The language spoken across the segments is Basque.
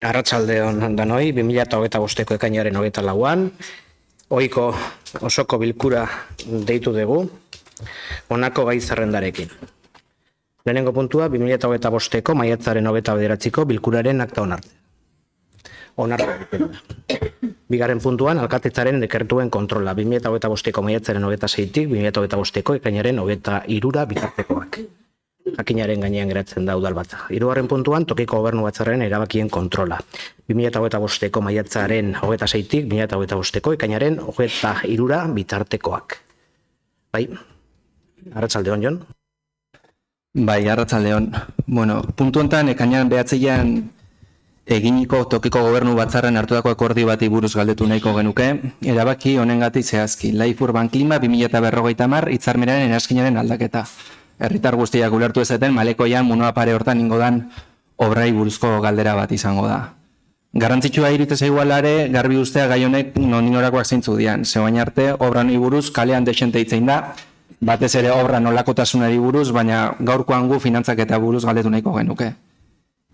Arratsalde on danoi, 2025ko ekainaren 24an, ohiko osoko bilkura deitu dugu, honako gai zerrendarekin. Lehenengo puntua, 2025ko maiatzaren 29ko bilkuraren akta onartzea. Onartzea. Bigarren puntuan, alkatetzaren dekretuen kontrola, 2025ko maiatzaren 26tik 2025ko ekainaren 23ra bitartekoak. Jakinaren gainean geratzen da udalbatza. Hirugarren puntuan, tokiko gobernu batzarren erabakien kontrola. 2025ko maiatzaren 26tik 2025ko ekainaren 23ra bitartekoak. Bai, arratsaldeon, Jon. Bai, arratsaldeon. Bueno, puntu hontan ekainaren 9an eginiko tokiko gobernu batzarren hartutako akordio bati buruz galdetu nahiko genuke. Erabaki honengatik zehazki. Life Urban Klima 2050 hitzarmenaren eraskinaren aldaketa. Herritar guztiak ulertu ezaten malekoian munoa pare hortan ingodan obrai buruzko galdera bat izango da. Garrantzitsua iruditzen igualare garbi ustea gai honek noninorakoak zeintzu dian. Zebain arte obra honi buruz kalean desente hitzein da, batez ere obra nolakotasunari buruz, baina gaurkoan gu finantzak eta buruz galdetu nahiko genuke.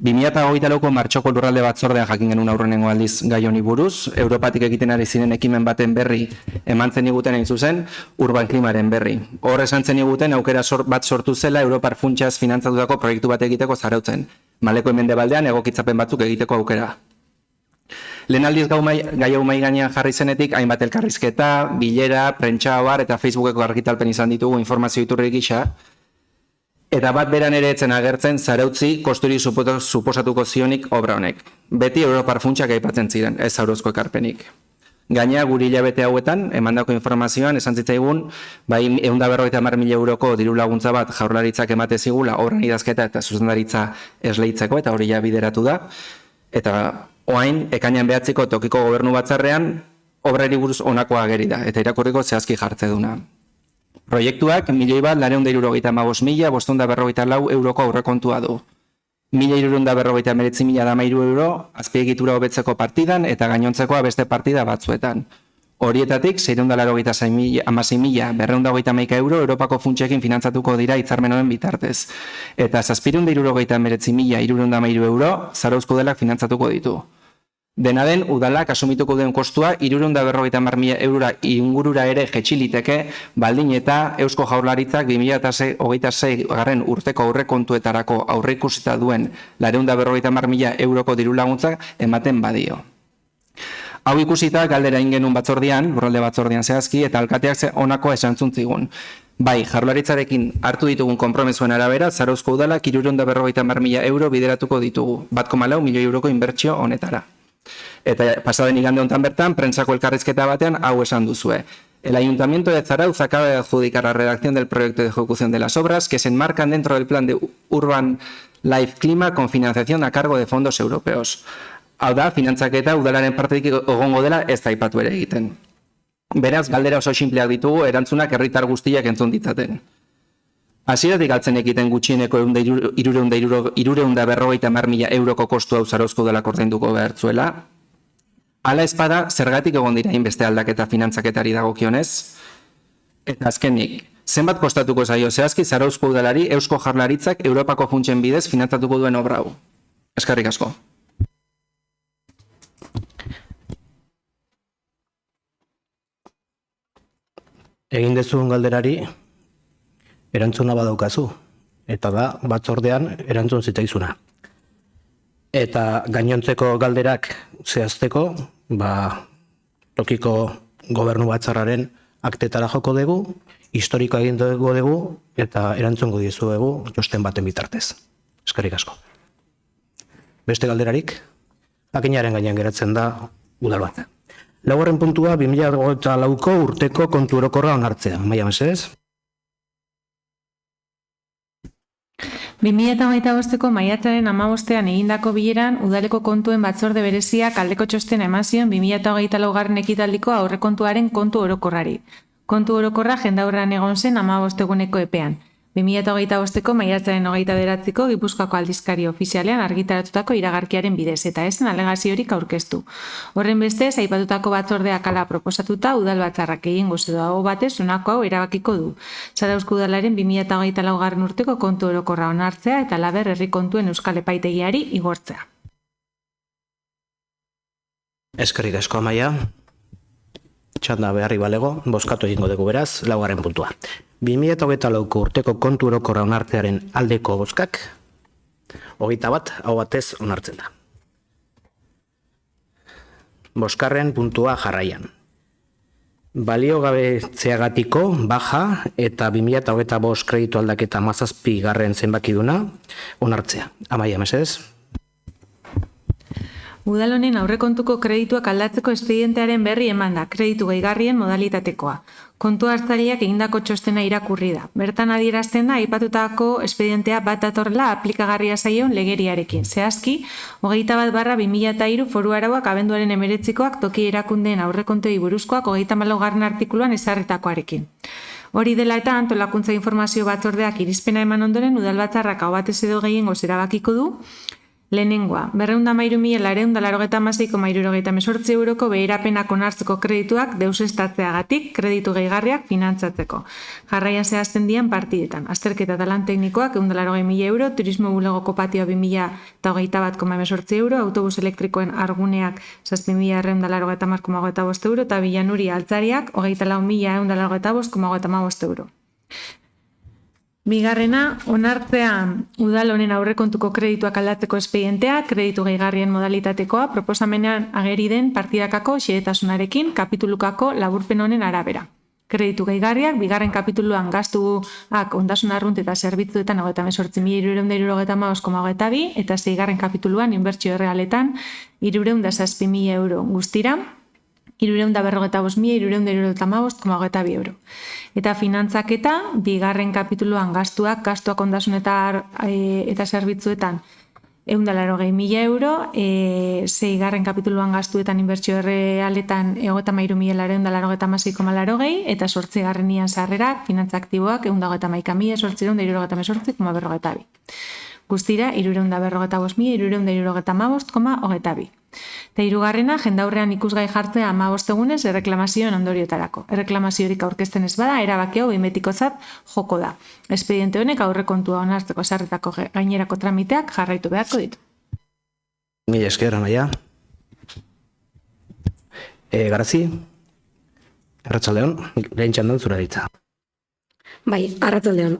2024ko martxoko lurralde batzordean jakin genuen aurrenengo aldiz gai honi buruz, Europatik egiten ari ziren ekimen baten berri emantzen iguten hain zuzen, Urban Klimaren berri. Hor esan zen iguten aukera bat sortu zela Europar funtsaz finantzatutako proiektu bat egiteko zarautzen, maleko mendebaldean egokitzapen batzuk egiteko aukera. Lehen aldiz gai hau mai gainean jarri zenetik, hainbat elkarrizketa, bilera, prentsa abar eta Facebookeko argitalpen izan ditugu informazio iturri gisa, eta bat beran ere etzen agertzen zarautzi kosturi suposatuko zionik obra honek. Beti Europar funtsak aipatzen ziren, ez zaurozko ekarpenik. Gaina guri hilabete hauetan, emandako informazioan, esan zitzaigun, bai 150.000 euroko diru laguntza bat jaurlaritzak emate zigula obran idazketa eta zuzendaritza esleitzeko, eta hori ja bideratu da. Eta oain, ekainan 9ko tokiko gobernu batzarrean, obrari buruz honakoa ageri da, eta irakurriko zehazki jartze duna. Proiektuak 1.975.554 euroko aurrekontua du. 1.649.013 euro azpiegitura hobetzeko partidan eta gainontzekoa beste partida batzuetan. Horietatik 686.211 euro Europako funtsekin finantzatuko dira hitzarmenen bitartez. Eta 799.313 euro Zarauzko Udalak finantzatuko ditu. Dena den, udalak asumituko den kostua 650.000 eurora ingurura ere jetxiliteke, baldin eta Eusko Jaurlaritzak 2026 garren urteko aurrekontuetarako aurreikusita duen 650.000 euroko diru laguntzak ematen badio. Hau ikusita galdera ingenun batzordian, lurralde batzordian zehazki, eta alkateak honako esantzun zigun. Bai, Jaurlaritzarekin hartu ditugun konpromesuen arabera, Zarauzko Udalak 650.000 euro bideratuko ditugu, 1,4 milioi euroko inbertsio honetara. Eta pasaden igande hontan bertan, prentsako elkarrizketa batean hau esan duzue. El Ayuntamiento de Zarauz acaba de adjudicar la redacción del proyecto de ejecución de las obras que se enmarcan dentro del plan de Urban Life Klima con financiación a cargo de fondos europeos. Hau da, finantzaketa udalaren partetik egongo dela ez da aipatu ere egiten. Beraz, galdera oso sinpleak ditugu, erantzunak herritar guztiak entzun ditzaten. Hasieratik galtzen ekiten gutxieneko 350.000 euroko kostu hau Zarauzko Udalak ordainduko behartzuela. Hala espada, zergatik egon dira hainbeste aldaketa finantzaketari dagokionez? Eta azkenik, zenbat kostatuko zaio zehazki Zarauzko Udalari Eusko Jaurlaritzak Europako funtsen bidez finantzatuko duen obra hau? Eskerrik asko. Egin dezun galderari erantzuna badaukazu, eta da batzordean erantzun zitzaizuna. Eta gainontzeko galderak zehazteko, tokiko gobernu batzarraren aktetara joko dugu, historikoa egin dugu, eta erantzungo dizuegu josten baten bitartez. Eskerrik asko. Beste galderarik, jakinaren gainean geratzen da udal bat. Laugarren puntua 2024ko urteko kontu orokorra onartzea. Maia mesedez. 2025ko maiatzaren 15ean egindako bileran udaleko kontuen batzorde bereziak aldeko txostena eman zion 2024 ekitaldiko aurrekontuaren kontu orokorrari. Kontu orokorra jendaurrean egon zen 15 eguneko epean. 2025ko maiatzaren 29ko Gipuzkoako aldizkari ofizialean argitaratutako iragarkiaren bidez eta ezen alegaziorik aurkeztu. Horren bestez, aipatutako batzordeak hala proposatuta udal batzarrak egingo edo batez honako hau erabakiko du. Zarauzko Udalaren 2024 urteko kontu orokorra onartzea eta laber herri kontuen Euskal Epaitegiari igortzea. Eskerrik asko, Amaia. Txanda beharri balego, bozkatu egingo dugu beraz, 4. puntua. 2024ko urteko kontu orokorra onartzearen aldeko bozkak, 21 hau batez onartzen da. 5. puntua jarraian. Baliogabetzeagatiko baja eta 2025 kreditu aldaketa 17. zenbakiduna onartzea. Amaia, mesedez? Udal honen aurrekontuko kredituak aldatzeko espedientearen berri eman da, kreditu gehigarrien modalitatekoa. Kontu hartzaileak egindako txostena irakurri da. Bertan adierazten da, aipatutako espedientea bat datorrela aplikagarria zaion legeriarekin. Zehazki, 21/2003 foru arauak abenduaren 19koak toki erakundeen aurrekontuei buruzkoak 34. artikuluan ezarritakoarekin. Hori dela eta antolakuntza informazio batzordeak irizpena eman ondoren udalbatzarrak aho batez edo gehiengoz erabakiko du. Lehenengoa, 213.986,78 euroko beherapenak onartzeko kredituak deuseztatzeagatik kreditu gehigarriak finantzatzeko. Jarraian zehazten dian partidetan. Azterketa eta lan teknikoak 180.000 euro, turismo bulegoko patioa 2021,18 euro, autobus elektrikoen arguneak 7.180,25 euro eta Bilanuri altzariak 24.185,55 euro. Bigarrena, onartzea udal honen aurrekontuko kredituak aldatzeko espedientea, kreditu gehigarrien modalitatekoa, proposamenean ageri den partidakako xehetasunarekin, kapitulukako laburpen honen arabera. Kreditu gehigarriak, bigarren kapituluan gastuak ondasun arrunt eta zerbitzuetan 38.395,22 eta zeigarren kapituluan inbertsio errealetan 307.000 euro guztira, 345.395,22 euro. Eta finantzaketa, bigarren kapituluan gastuak ondasun eta zerbitzuetan 180.000 euro, zeigarren kapituluan gastuetan inbertsio errealetan 53.996,80 eta 8. sarrerak, finantza aktiboak 121.898,42. Guztira, 345.395,22. Eta hirugarrena, jendaurrean ikusgai jartzea 15 egunez erreklamazioen ondoriotarako. Erreklamaziorik aurkezten ez bada, erabaki hau behin-betikotzat joko da. Espediente honek aurrekontua onartzeko sarretako gainerako tramiteak jarraitu beharko ditu. Mila esker, Amaia. Garazi, arratsaldeon, lehen txandan zura ditza. Bai, arratsaldeon.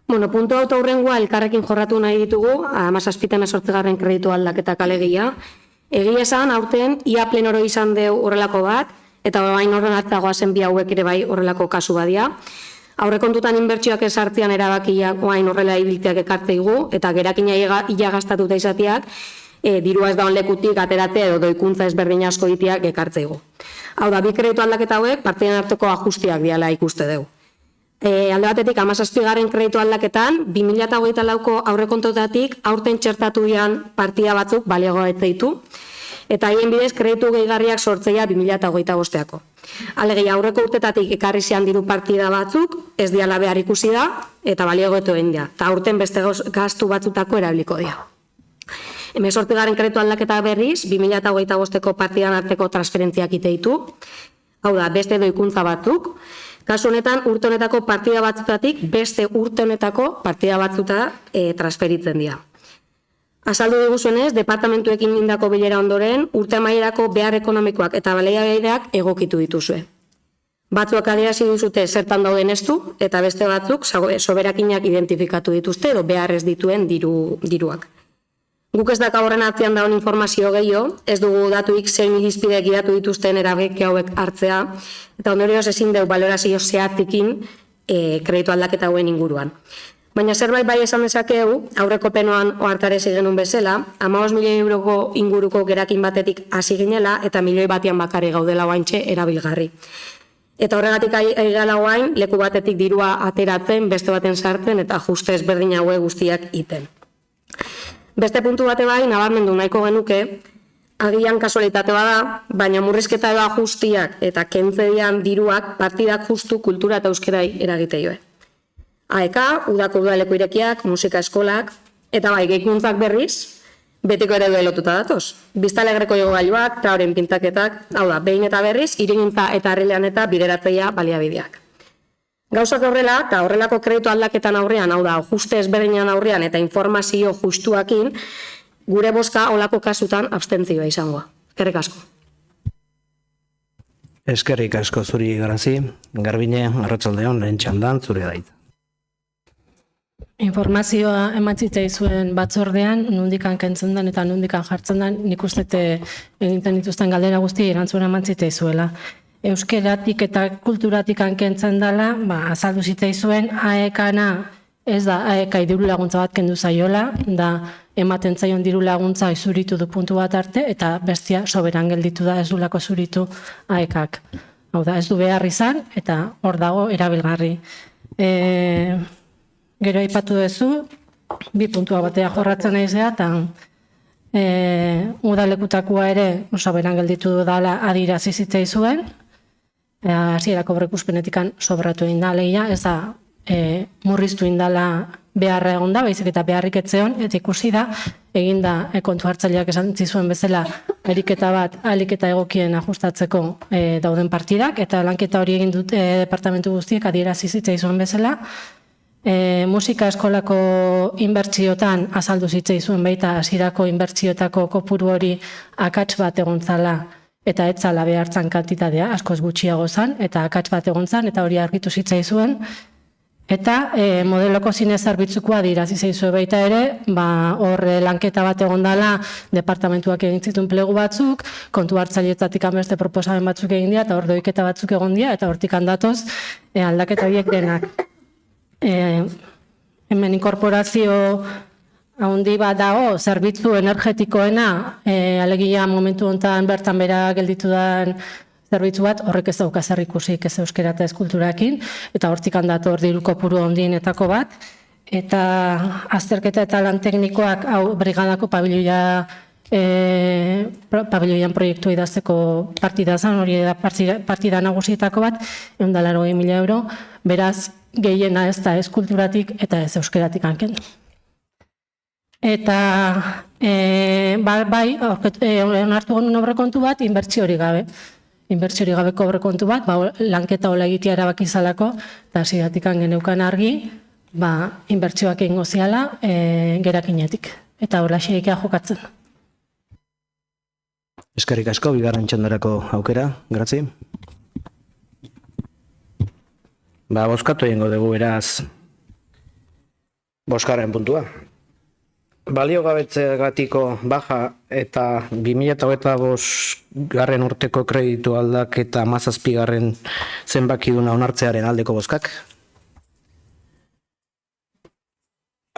Bueno, puntu hau aurrengoa elkarrekin jorratu nahi ditugu, 17. kreditu aldaketak alegia. Egia esan, aurten, ia plenoro izan deu horrelako bat, eta bain horren atzagoa zen bi hauek ere bai horrelako kasu badia. Aurrekontutan inbertsioak esartzean erabakiak oain horrela ibiltzeak ekartzeigu, eta gerakina ia gastatuta izateak, dirua ez daun lekutik ateratzea edo doikuntza ezberdin asko itiak ekartzeigu. Hau da, bi kreditu aldaketa hauek partiden arteko ajustiak diala ikuste dugu. Alde batetik, 17. kreditu aldaketan, 2024ko aurrekontotatik aurten txertatu dian partida batzuk baliagoa etzeitu, eta haien bidez kreditu gehigarriak sortzeia 2025ako. Alegei aurreko urtetatik ekarri zean diru partida batzuk, ez diala behar ikusi da, eta baliago etoen dira, eta aurten beste gastu batzutako erabiliko dira. 18. kreditu aldaketa berriz, 2025ko partidan arteko transferentziak iteitu, hau da, beste doikuntza batzuk. Kasu honetan, urte honetako partida batzutatik beste urte honetako partida batzuta transferitzen dira. Azaldu diguzuenez, departamentuekin indako bilera ondoren, urte amaierako behar ekonomikoak eta baliabideak egokitu dituzue. Batzuak adierazi duzute zertan dauden estu, eta beste batzuk soberakinak identifikatu dituzte edo behar ez dituen diruak. Guk ez daka horren atzean daun informazio gehiago, ez dugu datuik zein irizpide gidatu dituzten erabaki hauek hartzea, eta ondorioz ezin dugu balorazio zehatzikin kreditu aldaketa hauen inguruan. Baina zerbait bai esan dezakegu, aurreko penoan ohartare zigenun bezala, 15 milioi euroko inguruko gerakin batetik hasi ginela eta milioi batean bakarri gaudela oaintxe erabilgarri. Eta horregatik aigala oain, leku batetik dirua ateratzen, beste baten sartzen eta ajuste ezberdin haue guztiak iten. Beste puntu bate bai, nabarmendu nahiko genuke, agian kasualitate bada, baina murrizketa edo ajustiak eta kentzedian diruak partidak justu kultura eta euskerai eragite joe. AEK, udako udaleko irekiak, musika eskolak, eta bai, gehikuntzak berriz, betiko ere lotuta datoz. Biztalegreko igogailuak, traoren pintaketak, hau da, behin eta berriz, irigintza eta harrilean eta bideratzeia baliabideak. Gauzak horrela, eta horrelako kreditu aldaketan aurrean, hau da, ajuste ezberdinan aurrean eta informazio justuakin, gure bozka olako kasutan abstentzioa izangoa. Eskerrik asko. Eskerrik asko zuri Garantzi, Garbine, arratsaldeon lehen txandan zure daitza. Informazioa eman zitzaizuen batzordean, nondikan kentzen den eta nondikan jartzen den, nik uste egiten dituzten galdera guzti erantzuna eman zitzaizuela. Euskeratik eta kulturatik kentzen dela, azaldu zitzaizuen AEK-na ez da AEK diru laguntza bat kendu zaiola, da ematen zaion diru laguntza zuritu du puntu bat arte, eta bestia soberan gelditu da ez dulako zuritu AEK-ak. Hau da, ez du behar izan, eta hor dago erabilgarri. Gero aipatu duzu, 2 puntua batea jorratzen naizea, eta udalekutakoa ere soberan gelditu dela adirazi zitzaizuen, hasierako aurreikuspenetikan sobratu egin da lehia, ez da murriztu indala beharra egon da, baizik eta beharrik etzeon, eta ikusi da, egin da kontu hartzaileak esan zizuen bezala ariketa bat ahalik eta egokien ajustatzeko dauden partidak, eta lanketa hori egin dut departamentu guztiek adierazi zitzaizuen bezala. Musika eskolako inbertsiotan azaldu zitzaizuen baita hasierako inbertsiotako kopuru hori akats bat egon zala eta ez zala behartzan kantitatea, askoz gutxiago zan, eta akats bat egon zan, eta hori argitu zitzaizuen. Eta modeloko zine zerbitzukoa adierazi zaizue baita ere, hor lanketa bat egon dela departamentuak egin zituen plegu batzuk, kontu hartzaileetatik beste proposamen batzuk egin dira, eta hor doiketa batzuk egon dira, eta hortik handatoz aldaketa horiek denak. Hemen inkorporazio handi bat dago, zerbitzu energetikoena, alegia momentu honetan bertan bera gelditu den zerbitzu bat, horrek ez dauka zer ikusik ez euskera eta ez kulturakin, eta hortik handator diru kopuru handienetako bat, eta azterketa eta lan teknikoak hau brigadako pabiloian proiektu idazteko partida zan, hori da partida nagusietako bat, 180.000 euro, beraz, gehiena ez da ez kulturatik eta ez euskeratik kendu. Eta bai, onartu genuen aurrekontu bat, inbertsiori gabe. Inbertsiori gabeko aurrekontu bat, lanketa hola egitea erabaki izalako, eta hasieratik geneukan argi, inbertsioak egingo ziala gerakinetik. Eta hola xeikea jokatzen. Eskerrik asko, bigarren txandarako aukera, Gratzi. Bozkatu egingo dugu beraz bosgarren puntua. Baliogabetzegatiko baja eta 2025 garren urteko kreditu aldaketa 17 garren zenbakiduna onartzearen aldeko bozkak.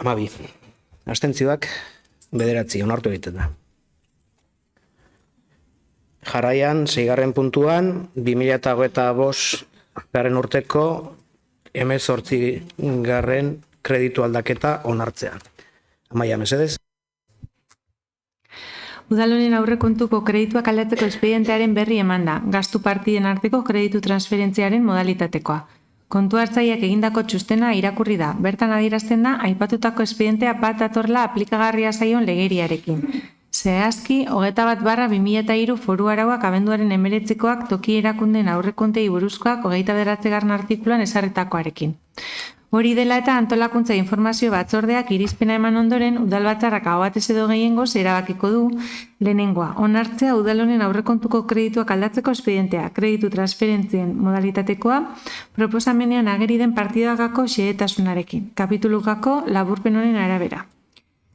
12. Abstentzioak 9 onartu egiten da. Jarraian, 6. puntuan, 2025 garren urteko 18 garren kreditu aldaketa onartzea. Amaia, mesedez. Udalonen aurrekontuko kredituak aldatzeko espedientearen berri eman da, gastu partiden arteko kreditu transferentziaren modalitatekoa. Kontu hartzaileak egindako txostena irakurri da, bertan adierazten da aipatutako espedientea bat datorla aplikagarria zaion legeriarekin. Zehazki, 21/2003 foru arauak abenduaren 19koak toki erakundeen aurrekontei buruzkoak 29. artikuluan ezarritakoarekin. Hori dela eta antolakuntza informazio batzordeak irizpena eman ondoren, udalbatzarrak aho batez edo gehiengoz erabakiko du lehenengoa. Onartzea udalonen aurrekontuko kredituak aldatzeko espedientea, kreditu transferentzien modalitatekoa, proposamenean ageri den partidagako xehetasunarekin, kapitulukako laburpen honen arabera.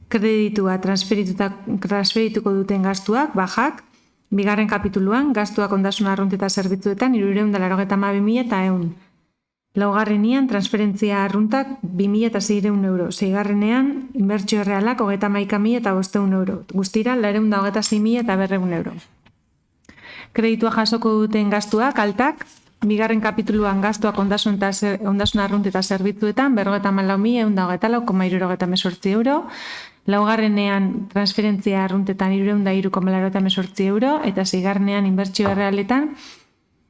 Kreditua transferituko duten gastuak, bajak, 2. kapituluan, gastuak ondasun arrunt eta zerbitzuetan 392.100 Laugarrenean, transferentzia arruntak 2.600 euro. 6. Inbertsio realak 31.500 euro. Guztira, 426.200 euro. Kreditua jasoko duten gastuak, altak, 2. kapituluan gastuak ondasun arrunt eta zerbitzuetan 54.124,78 euro. Laugarrenean, transferentzia arruntetan 303,88 euro. Eta 6. Inbertsio realetan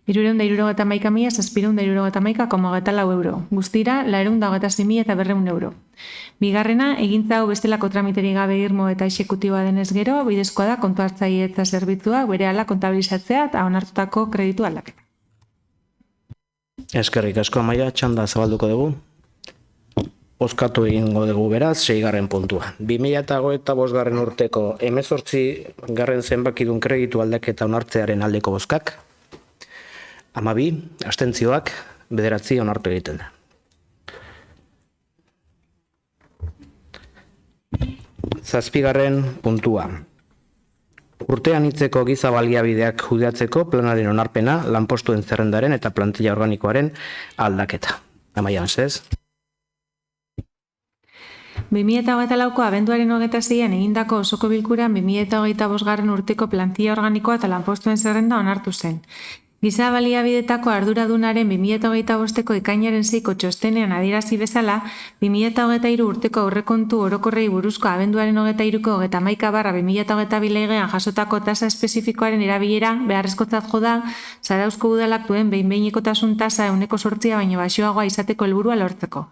371.771,24 euro. Guztira, 426.200 euro. 2. Egintza hau bestelako tramiteri gabe irmo eta exekutiboa denez gero, bidezkoa da kontu hartzaile eta zerbitzua berehala kontabilizatzea eta onartutako kreditu aldaketa. Eskerrik asko, Amaia, txanda zabalduko dugu. Bozkatu egingo dugu beraz, 6. puntua. 2025 urteko 18. zenbakidun kreditu aldaketa onartzearen aldeko bozkak. 12, abstentzioak 9 onartu egiten da. 7. puntua. Urtean hitzeko giza baliabideak kudeatzeko planaren onarpena, lanpostuen zerrendaren eta plantilla organikoaren aldaketa. Amaia Ansez. 2024ko abenduaren 26an egindako osoko bilkuran 2025 urteko plantilla organikoa eta lanpostuen zerrenda onartu zen. Giza baliabidetako arduradunaren 2025ko ekainaren 6ko txostenean adierazi bezala, 2023 urteko aurrekontu orokorrei buruzko abenduaren 23ko 31/2022 legean jasotako tasa espezifikoaren erabilera beharrezkotzat jo da, Zarauzko udalak duen behin-behinekotasun tasa 8% baino baxuagoa izateko helburua lortzeko.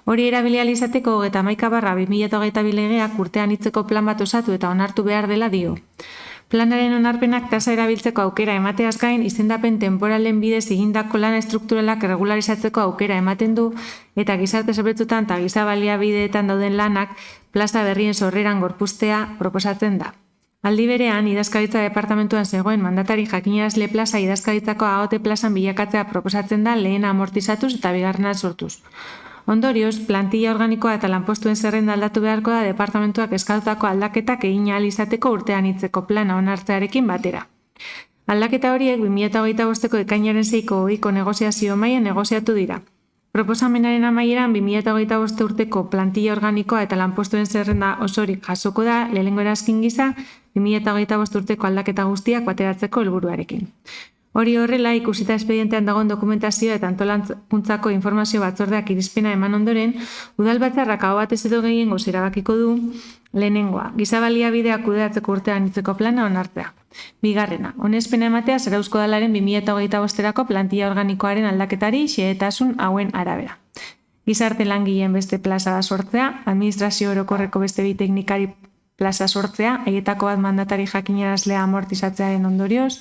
Hori erabili ahal izateko 31/2022 legeak urtean hitzeko plan bat osatu eta onartu behar dela dio. Planaren onarpenak tasa erabiltzeko aukera emateaz gain, izendapen temporalen bidez egindako lan estrukturalak regularizatzeko aukera ematen du eta gizarte zerbitzutan eta giza baliabideetan dauden lanak plaza berrien sorreran gorpuztea proposatzen da. Aldi berean, idazkaritza departamentuan zegoen mandatari jakinarazle plaza idazkaritzako AOT plazan bilakatzea proposatzen da lehena amortizatuz eta bigarrena sortuz. Ondorioz, plantilla organikoa eta lanpostuen zerrenda aldatu beharko da departamentuak eskatutako aldaketak egin ahal izateko urtean hitzeko plana onartzearekin batera. Aldaketa horiek 2025ko ekainaren 6ko ohiko negoziazio mailan negoziatu dira. Proposamenaren amaieran 2025 urteko plantilla organikoa eta lanpostuen zerrenda osorik jasoko da lehenengo erazkin gisa 2025 urteko aldaketa guztiak bateratzeko helburuarekin. Hori horrela, ikusita espedientean dagoen dokumentazioa eta antolakuntzako informazio batzordeak irizpena eman ondoren, udalbatzarrak aho batez edo gehiengoz erabakiko du lehenengoa, giza baliabideak kudeatzeko urtean hitzeko plana onartzea. Bigarrena, onespena ematea Zarauzko udalaren 2025erako plantilla organikoaren aldaketari xehetasun hauen arabera. Gizarte langileen beste plaza sortzea, administrazio orokorreko beste bi teknikari plaza sortzea, haietako bat mandatari jakinarazlea amortizatzearen ondorioz,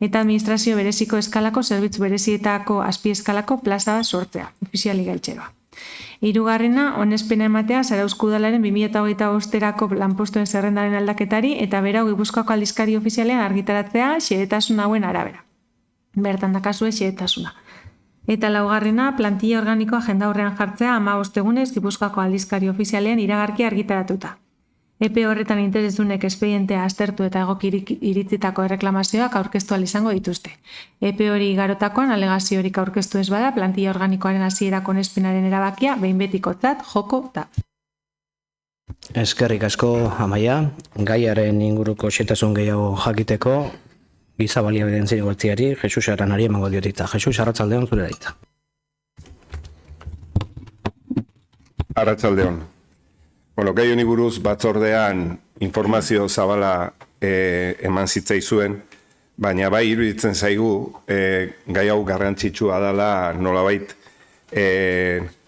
eta administrazio bereziko eskalako zerbitzu berezietako azpieskalako plaza sortzea, ofiziali gaitxeroa. Hirugarrena, onespena ematea Zarauzko udalaren 2025erako lanpostuen zerrendaren aldaketari eta berau Gipuzkoako aldizkari ofizialean argitaratzea xehetasun hauen arabera. Bertan dakazue xehetasuna. Eta laugarrena, plantilla organikoa jendaurrean jartzea 15 egunez Gipuzkoako aldizkari ofizialean iragarki argitaratuta. Epe horretan interesdunek espedientea aztertu eta egoki iritzitako erreklamazioak aurkeztu ahal izango dituzte. Epe hori igarotakoan alegaziorik aurkeztu ez bada, plantilla organikoaren hasierako onespenaren erabakia behin betikotzat joko da. Eskerrik asko, Amaia. Gaiaren inguruko xehetasun gehiago jakiteko, giza baliabideen zinegotziari, Jesus Aranari emango diotitza. Jesus, arratsaldeon zure daitza. Arratsaldeon. Bueno, gai honi buruz batzordean informazio zabala eman zitzaizuen, baina bai iruditzen zaigu gai hau garrantzitsua dela nolabait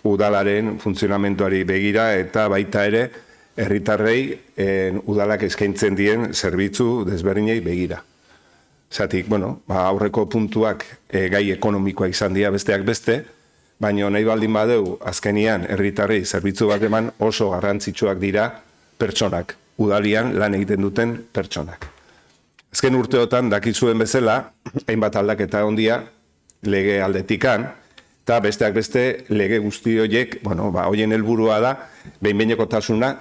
udalaren funtzionamenduari begira eta baita ere herritarrei udalak eskaintzen dien zerbitzu desberdinei begira. Zatik, bueno, aurreko puntuak gai ekonomikoa izan dira besteak beste, baina nahi baldin badeu, azkenian herritarrei zerbitzu bat eman oso garrantzitsuak dira pertsonak, udalian lan egiten duten pertsonak. Azken urteotan dakizuen bezala, hainbat aldaketa ondia lege aldetikan, eta besteak beste lege guzti horiek, bueno, horien helburua da, behin-behinekotasuna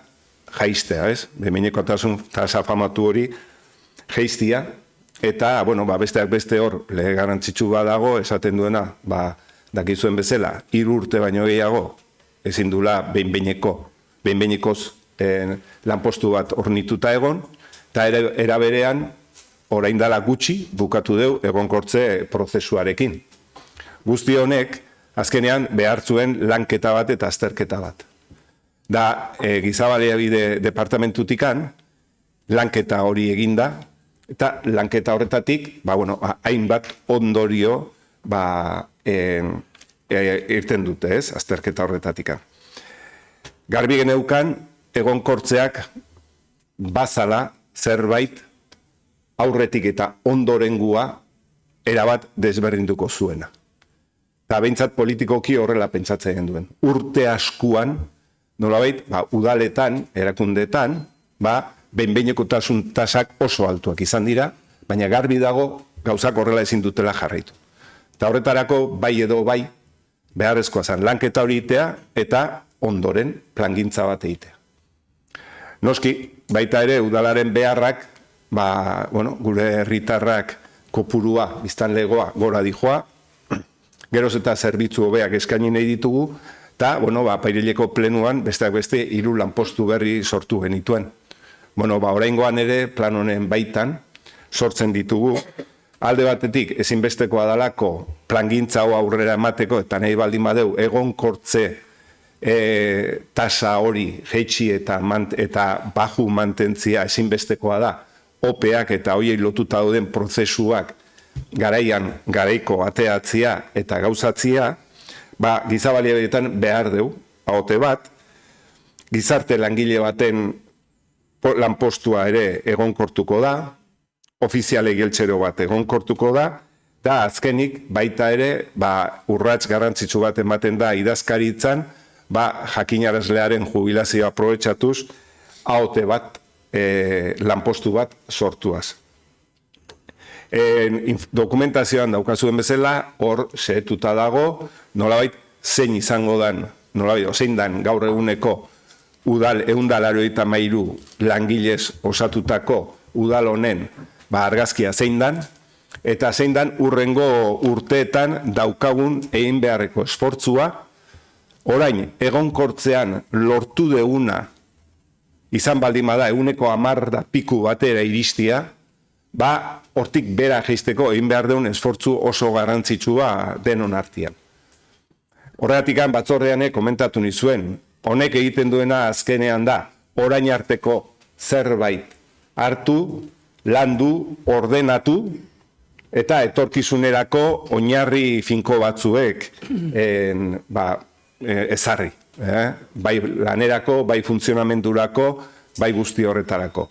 jaistea, ez? Behin-behinekotasun tasa famatu hori jaistia, eta, bueno, besteak beste hor lege garrantzitsu badago, esaten duena, dakizuen bezala, 3 urte baino gehiago, ezin dula behin-behinekoz lanpostu bat ornituta egon, eta era berean, orain dela gutxi, bukatu deu egonkortze prozesuarekin. Guzti honek, azkenean behartzuen lanketa bat eta azterketa bat. Da, giza baliabide departamentutikan, lanketa hori eginda, eta lanketa horretatik, hainbat ondorio, irten dute, ez, azterketa horretatik. Garbi geneukan, egonkortzeak bazala zerbait aurretik eta ondorengua erabat desberdinduko zuena. Eta behintzat politikoki horrela pentsatzen duen. Urte askuan nolabait, udaletan, erakundetan, behin-behinekotasun tasak oso altuak izan dira, baina garbi dago gauzak horrela ezin dutela jarraitu. Eta horretarako, bai edo bai, beharrezkoa zen lanketa hori itea eta ondoren plangintza bat egitea. Noski, baita ere, udalaren beharrak, gure herritarrak kopurua, biztanlegoa, gora dijoa, geroz eta zerbitzu hobeak eskaini nahi ditugu, eta, Apairileko plenuan, besteak beste, 3 lanpostu berri sortu genituen. Oraingoan ere, plan honen baitan, sortzen ditugu, alde batetik, ezinbestekoa dalako plangintza hau aurrera emateko, eta nahi baldin badeu, egonkortze tasa hori jeitsi eta baju mantentzia ezinbestekoa da, opeak eta hoiei lotuta dauden prozesuak garaiko ateatzia eta gauzatzia, giza baliabideetan behar deu, ahote bat, gizarte langile baten lanpostua ere egonkortuko da, ofiziale geltzero bat egonkortuko da, eta azkenik baita ere urrats garrantzitsu bat ematen da idazkaritzan, jakinarazlearen jubilazioa aprobetxatuz, ahote bat, lanpostu bat sortuaz. Dokumentazioan daukazuen bezala, hor sehetuta dago, nolabait zein izango dan, zein dan gaur eguneko udal 183 langilez osatutako udal honen argazkia zein dan, eta zein dan urrengo urteetan daukagun egin beharreko esfortzua, orain egonkortzean lortu deuna izan baldin bada 110 piku batera iristia, hortik bera jaisteko egin behar deun esfortzu oso garrantzitsua denon artean. Horregatik batzordean komentatu nizuen, honek egiten duena azkenean da, orain arteko zerbait hartu, landu, ordenatu, eta etorkizunerako oinarri finko batzuek ezarri. Bai lanerako, bai funtzionamendurako, bai guzti horretarako.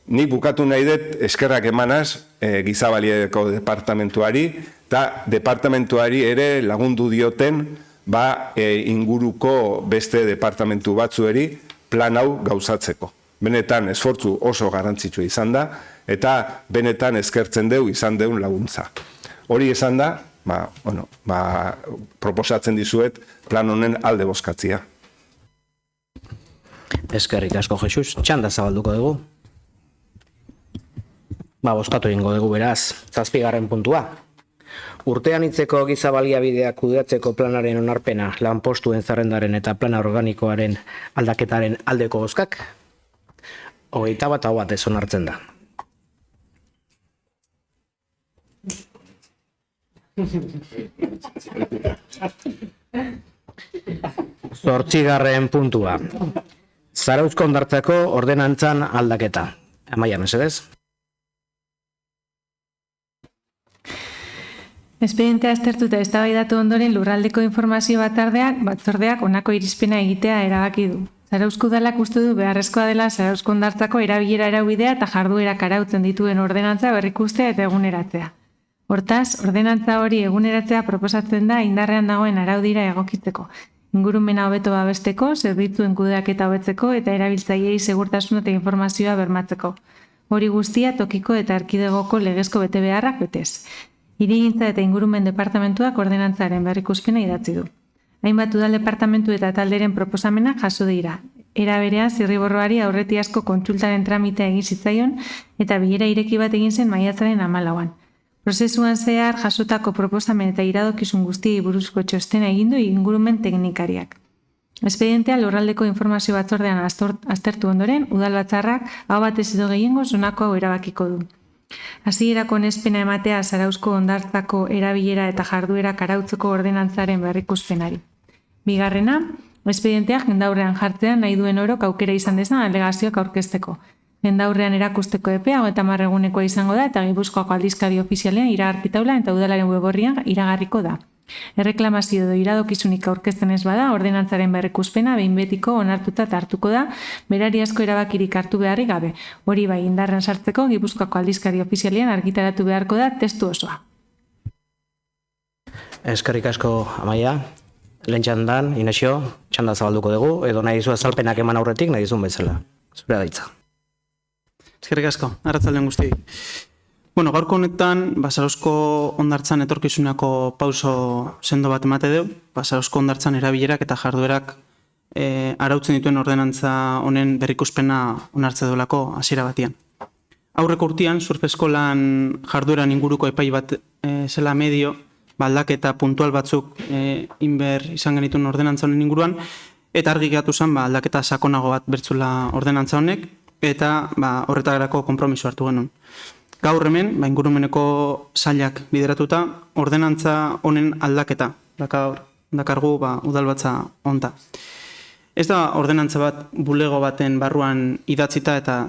Nik bukatu nahi dut eskerrak emanaz giza baliabideko departamentuari, eta departamentuari ere lagundu dioten inguruko beste departamentu batzueri plan hau gauzatzeko. Benetan esfortzu oso garrantzitsua izan da, eta benetan eskertzen deu izan deun laguntza. Hori esan da, proposatzen dizuet plan honen alde bozkatzia. Eskerrik asko, Jesus. Txanda zabalduko dugu. Bozkatu egingo dugu beraz. 7. puntua. Urtean hitzeko giza baliabideak kudeatzeko planaren onarpena, lanpostuen zerrendaren eta plana organikoaren aldaketaren aldeko bozkak, 21 ez onartzen da. Zortzigarren puntua. Zarauzko hondartzako ordenantzan aldaketa. Amaia, mesedez? Espedientea aztertuta eztabaidatu ondoren lurraldeko informazio batzordeak honako irizpena egitea erabaki du. Zarauzko udalak uste du beharrezkoa dela Zarauzko hondartzako erabilera araubidea eta jarduerak arautzen dituen ordenantza berrikustea eta eguneratzea. Hortaz, ordenantza hori eguneratzea proposatzen da indarrean dagoen araudira egokitzeko, ingurumena hobeto babesteko, zerbitzuen kudeaketa hobetzeko eta erabiltzaileei segurtasun eta informazioa bermatzeko. Hori guztia tokiko eta erkidegoko legezko betebeharrak betez. Hirigintza eta ingurumen departamentuak ordenantzaren berrikuspena idatzi du. Hainbat udal departamentu eta talderen proposamenak jaso dira. Era berean zirriborroari aurretiazko kontsultaren tramitea egin zitzaion eta bilera ireki bat egin zen maiatzaren 14an. Prozesuan zehar jasotako proposamen eta iradokizun guztiei buruzko txostena egin du ingurumen teknikariak. Espedientea lurraldeko informazio batzordean aztertu ondoren, udal batzarrak hau batez edo gehiengoz honako hau erabakiko du. Hasierako onespena ematea Zarauzko hondartzako erabilera eta jarduerak arautzeko ordenantzaren berrikuspenari. Bigarrena, espedienteak jendaurrean jartzea nahi duen orok aukera izan dezan alegazioak aurkezteko. Jendaurrean erakusteko epea 30 egunekoa izango da eta Gipuzkoako aldizkari ofizialean iragarkitaula eta udalaren web orrian iragarriko da. Erreklamazio edo iradokizunik aurkezten ez bada, ordenantzaren berrikuspena behin betiko onartuta hartuko da, berariazko erabakirik hartu beharrik gabe. Hori bai indarren sartzeko Gipuzkoako aldizkari ofizialean argitaratu beharko da testu osoa. Eskerrik asko, Amaia. Lehen txandan, Inesio, txanda zabalduko dugu, edo nahi dizu azalpenak eman aurretik, nahi dizun bezala. Zure daitza. Eskerrik asko, arratsaldean guztioi. Bueno, gaurko honetan, Basarozko hondartzan etorkizunako pauso sendo bat emate dugu. Basarozko hondartzan erabilerak eta jarduerak arautzen dituen ordenantza honen berrikuspena onartze duelako hasiera batian. Aurreko urtean, surf eskolan jardueran inguruko epai bat zela medio, aldaketa puntual batzuk inber izan genituen ordenantza honen inguruan, eta argi geratu zen aldaketa sakonago bat bertzula ordenantza honek, eta horretarako konpromiso hartu genuen. Gaur hemen, ingurumeneko sailak bideratuta, ordenantza honen aldaketa dakargu udalbatza honta. Ez da ordenantza bat bulego baten barruan idatzita eta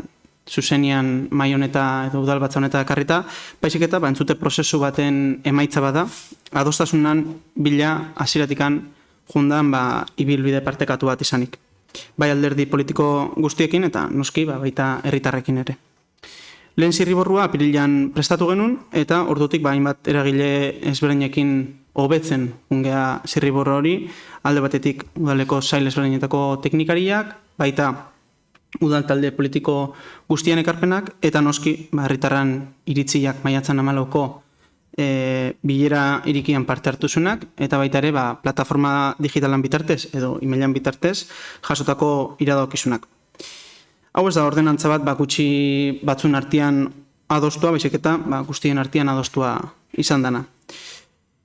zuzenian mai honeta edo udalbatza honeta ekarrita, baizik eta entzute prozesu baten emaitza bada, adostasunan bila hasieratikan jundan ibilbide partekatu bat izanik. Bai alderdi politiko guztiekin eta noski baita herritarrekin ere. Lehen zirriborrua apirilean prestatu genuen eta ordutik hainbat eragile ezberdinekin hobetzen ungea zirriborro hori, alde batetik udaleko sail ezberdinetako teknikariak, baita udal talde politiko guztien ekarpenak, eta noski herritarran iritziak maiatzan 14ko bilera irikian parte hartuzunak, eta baita ere plataforma digitalan bitartez edo emailan bitartez jasotako iradokizunak. Hau ez da ordenantza bat gutxi batzun artean adostua, baizik eta guztien artean adostua izan dana.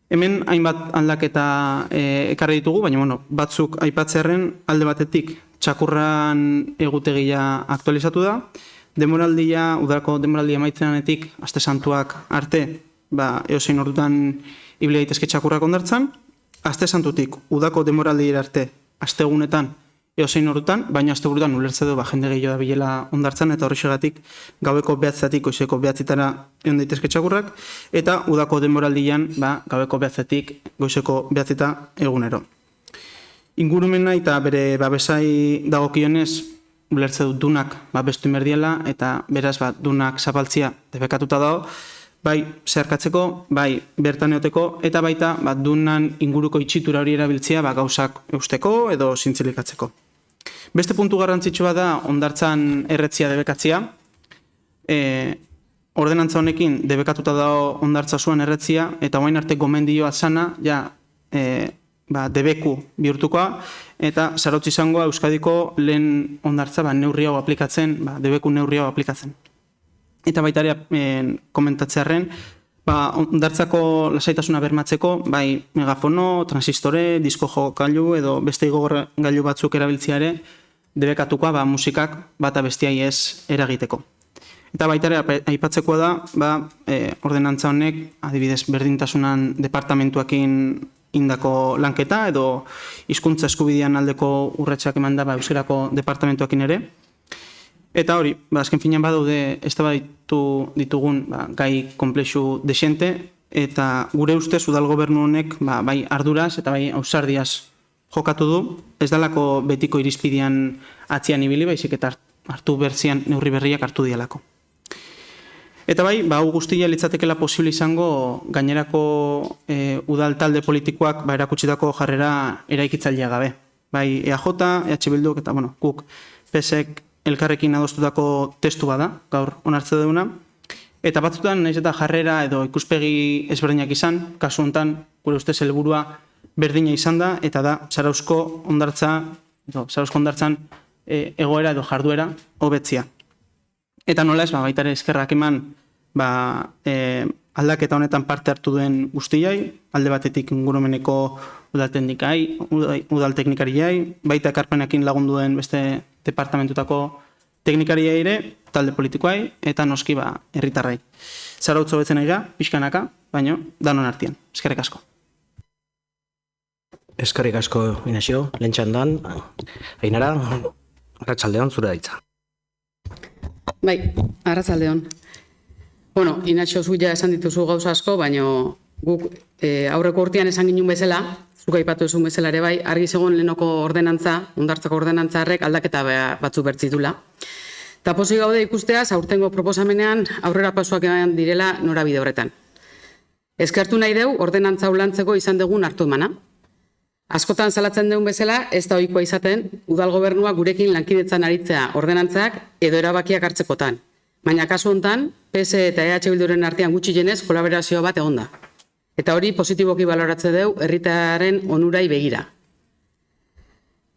Hemen hainbat aldaketa ekarri ditugu, baina batzuk aipatzearren alde batetik txakurran egutegia aktualizatu da, udalako demoraldia amaitzenanetik aste santuak arte, eozein ordutan ibili daitezke txakurrak hondartzan, aste santutik udako demoraldia arte astegunetan eozein ordutan, baina asteburutan ulertze du jende gehiago da bilela hondartzan, eta horrexegatik gaueko 9:00 goizeko 9:00 egon daitezke txakurrak, eta udako demoraldian gaueko 9:00 goizeko 9:00 egunero. Ingurumena eta bere babesai dagokionez ulertze du dunak babestu inberdiela, eta beraz dunak zapaltzia debekatuta dago, bai zeharkatzeko, bai bertan eoteko, eta baita dunan inguruko itxitura hori erabiltzea gauzak eusteko edo zintzilikatzeko. Beste puntu garrantzitsua da hondartzan erretzia debekatzia. Ordenantza honekin debekatuta dago hondartza zuen erretzia, eta orain arte gomendioa zana debeku bihurtukoa, eta Zarautz izangoa Euskadiko lehen hondartza neurri hau aplikatzen, debeku neurri hau aplikatzen. Eta baita ere komentatzearren, hondartzako lasaitasuna bermatzeko, bai megafono, transistore, disko jokailu edo beste igogailu batzuk erabiltzea ere, debekatukoa musikak bata bestiai ez eragiteko. Eta baita ere aipatzekoa da, ordenantza honek, adibidez berdintasunan departamentuakin indako lanketa edo hizkuntza eskubidean aldeko urratsak eman da euskerako departamentuakin ere. Eta hori, azken finean badaude eztabaidatu ditugun gai konplexu desente, eta gure ustez udal gobernu honek bai arduraz eta bai ausardiaz jokatu du, ez dalako betiko irizpidean atzian ibili, baizik eta hartu bertzian neurri berriak hartu dialako. Eta bai, hau guztia litzatekela posible izango gainerako udal talde politikoak erakutsitako jarrera eraikitzailea gabe. Bai EAJ, EH Bilduk eta guk PSek elkarrekin adostutako testu bada, gaur onartze duguna, eta batzutan nahiz eta jarrera edo ikuspegi ezberdinak izan, kasu honetan gure ustez helburua berdina izan da, eta da Zarauzko hondartzan egoera edo jarduera hobetzea. Eta nola ez, baita ere eskerrak eman aldaketa honetan parte hartu duen guztiai, alde batetik ingurumeneko udal teknikariai, baita ekarpenekin lagunduen beste departamentutako teknikariai ere, talde politikoai, eta noski herritarrai. Zarautz hobetzen nahi ga, pixkanaka, baino danon artean. Eskerrik asko. Eskerrik asko, Inazio, lehen txandan, Ainara, arratsaldeon zure daitza. Bai, arratsaldeon. Bueno, Inazio zuia esan dituzu gauza asko, baino guk aurreko urtean esan ginen bezala, zuk aipatu duzun bezala ere bai, argi zegoen lehenoko ordenantza, hondartzako ordenantzarrek aldaketa batzu bertzitula. Eta pozik gaude ikusteaz, aurtengo proposamenean aurrera pausoak eman direla norabide horretan. Eskertu nahi deu ordenantza ulantzeko izan dugun hartu emana. Askotan salatzen duen bezala, ez da ohikoa izaten, udal gobernua gurekin lankidetzan aritzea ordenantzak edo erabakiak hartzekotan. Baina kasu hontan, PS eta EH Bilduren artean gutxienez kolaborazio bat egonda. Eta hori positiboki baloratze deu herritarren onurai begira.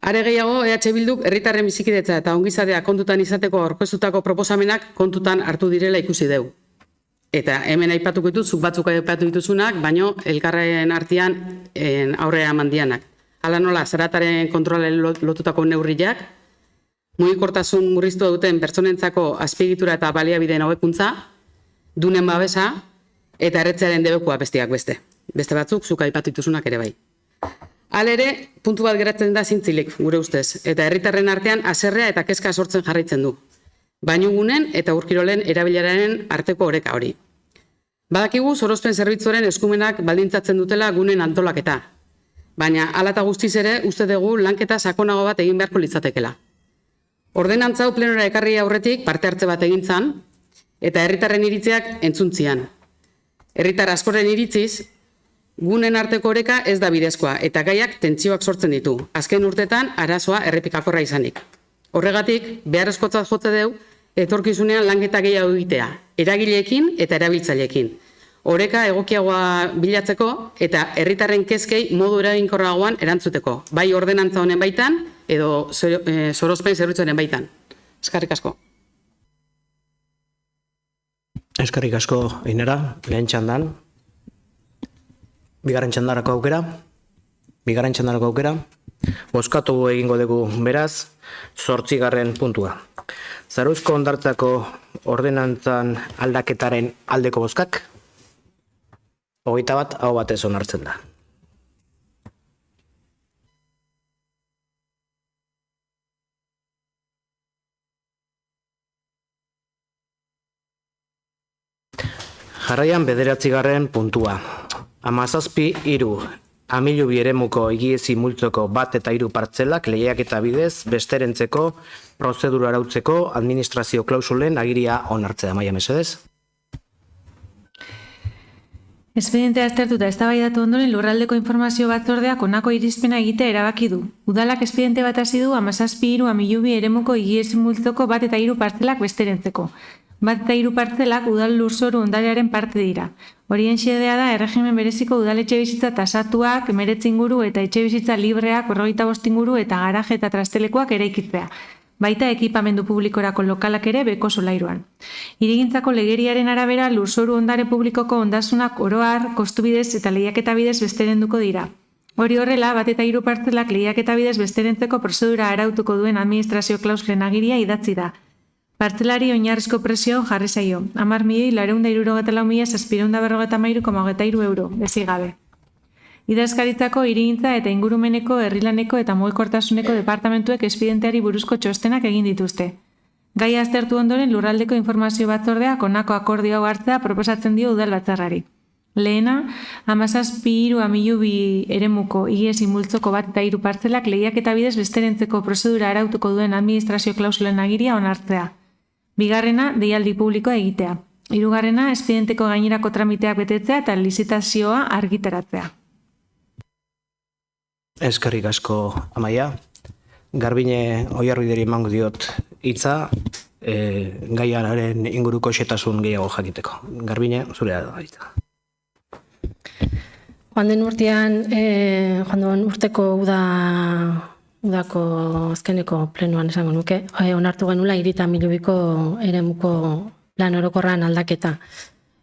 Are gehiago, EH Bilduk herritarren bizikidetza eta ongizatea kontutan izateko aurkeztutako proposamenak kontutan hartu direla ikusi deu. Eta hemen aipatuko ditut, zuk batzuk aipatu dituzunak, baino elkarren artean aurrea eman. Hala nola, zerataren kontrolen lotutako neurriak, mugikortasun murriztu duten pertsonentzako azpiegitura eta baliabideen hobekuntza, dunen babesa eta erretzearen debekua besteak beste. Beste batzuk, zuk aipatu dituzunak ere bai. Hala ere, puntu bat geratzen da zintzilik, gure ustez, eta herritarren artean haserrea eta kezka sortzen jarraitzen du. Bainugunen eta urkirolen erabileraren arteko oreka hori. Badakigu sorospen zerbitzuaren eskumenak baldintzatzen dutela gunen antolaketa. Baina hala eta guztiz ere uste dugu lanketa sakonago bat egin beharko litzatekela. Ordenantza hau plenora ekarri aurretik parte hartze bat egintzan eta herritarren iritziak entzuntzian. Herritar askoren iritziz, gunen arteko oreka ez da bidezkoa eta gaiak tentsioak sortzen ditu. Azken urtetan arazoa errepikakorra izanik. Horregatik, beharrezkotzat jotze deu, etorkizunean lanketa gehiago egitea, eragileekin eta erabiltzaileekin. Oreka egokiagoa bilatzeko eta herritarren kezkei modu eraginkorragoan erantzuteko, bai ordenantza honen baitan edo sorospen zerbitzuaren baitan. Eskerrik asko. Eskerrik asko, Ainara, lehen txandan. Bigarren txandarako aukera. Bozkatu egingo dugu beraz, 8. puntua. Zaruzko hondartzako ordenantzan aldaketaren aldeko bozkak, 21 aho batez onartzen da. Jarraian 9. puntua. 17.3 Amilubi eremuko higiezi multzoko 1 eta 3 partzelak lehiaketa bidez besterentzeko prozedura arautzeko administrazio klausulen agiria onartzea. Maia, mesedez. Espedientea aztertuta eztabaidatu ondoren lurraldeko informazio batzordeak honako irizpena egitea erabaki du. Udalak espediente bat hasi du 17.3 Amilubi eremuko higiezi multzoko 1 eta 3 partzelak besterentzeko. 1 eta 3 partzelak udal lurzoru ondarearen parte dira. Horien xedea da erregimen bereziko udaletxe bizitza tasatuak, 19 inguru eta etxe bizitza libreak 45 inguru eta garaje eta trastelekoak eraikitzea. Baita ekipamendu publikorako lokalak ere beko solairuan. Hirigintzako legeriaren arabera lurzoru ondare publikoko ondasunak oroar, kostubidez eta lehiaketa bidez besterenduko dira. Hori horrela, 1 eta 3 partzelak lehiaketa bidez besterentzeko prozedura arautuko duen administrazio klausulen agiria idatzi da. Partzelari oinarrizko presio jarri zaio, 10.464.753,23 euro, bezigabe. Idazkaritzako hirigintza eta ingurumeneko, herrilaneko eta mugikortasuneko departamentuek espedienteari buruzko txostenak egin dituzte. Gaia aztertu ondoren lurraldeko informazio batzordeak honako akordio hau hartzea proposatzen dio udal batzarrari. Lehena, 17.3 Amilubi eremuko higiezi multzoko 1 eta 3 partzelak lehiaketa bidez besterentzeko prozedura arautuko duen administrazio klausulen agiria onartzea. Bigarrena, deialdi publikoa egitea. Hirugarrena, espedienteko gainerako tramiteak betetzea eta lizitazioa argitaratzea. Eskerrik asko, Amaia. Garbine Oiarbideri emango diot hitza, gaiaren inguruko xetasun gehiago jakiteko. Garbine, zurea da hitza. Joan den urteko udako azkeneko plenuan esango nuke, onartu genula Irita Amilubiko eremuko plan orokorran aldaketa.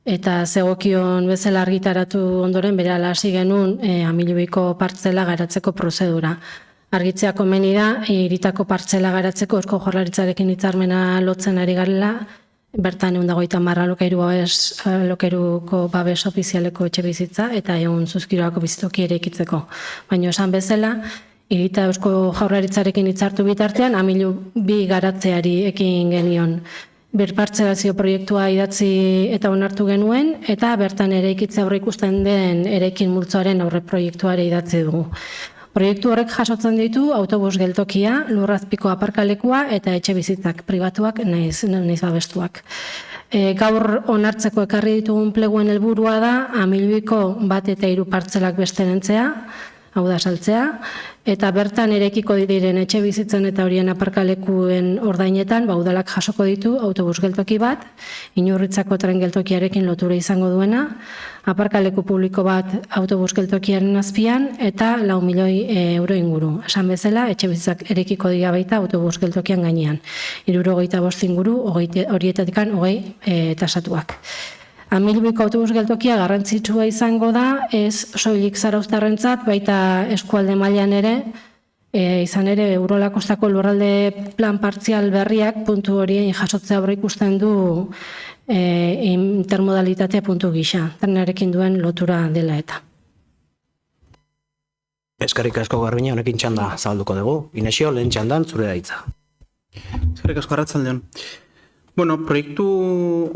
Eta zegokion bezala argitaratu ondoren berehala hasi genuen Amilubiko partzela garatzeko prozedura. Argitzea komeni da, Iritako partzela garatzeko Eusko Jaurlaritzarekin hitzarmena lotzen ari garela, bertan 130 alokeruko babes ofizialeko etxe bizitza eta egun zuzkiroako bizitoki eraikitzeko. Baina esan bezala, Irita Eusko Jaurlaritzarekin hitzartu bitartean Amilubi garatzeari ekin genion. Birpartzelazio proiektua idatzi eta onartu genuen eta bertan eraikitze aurreikusten den eraikin multzoaren aurre proiektuare idatzi dugu. Proiektu horrek jasotzen ditu autobus geltokia, lurrazpiko aparkalekua eta etxe bizitzak pribatuak naiz babestuak. Gaur onartzeko ekarri ditugun pleguen helburua da Amilubiko 1 eta 3 partzelak besterentzea, hau da saltzea, eta bertan erekiko diren etxe bizitzen eta horien aparkalekuen ordainetan, udalak jasoko ditu autobus geltoki bat, Inurritzako tren geltokiarekin lotura izango duena, aparkaleku publiko bat autobus geltokiaren azpian, eta 4 milioi euro inguru. Esan bezala, etxe bizitzak erekiko dira baita autobus geltokian gainean. 75 inguru, horietatikan 20 tasatuak. Amilubiko autobus geltokia garrantzitsua izango da, ez soilik zarauztarrentzat, baita eskualde mailan ere, izan ere Urola Kostako lurralde plan partzial berriak puntu horien jasotzea aurreikusten du intermodalitatea puntu gisa, trenarekin duen lotura dela eta. Eskerrik asko Garbiñe, honekin txanda zabalduko dugu. Inesio, lehen txandan zure da hitza. Eskerrik asko, arratsaldeon. Bueno, proiektu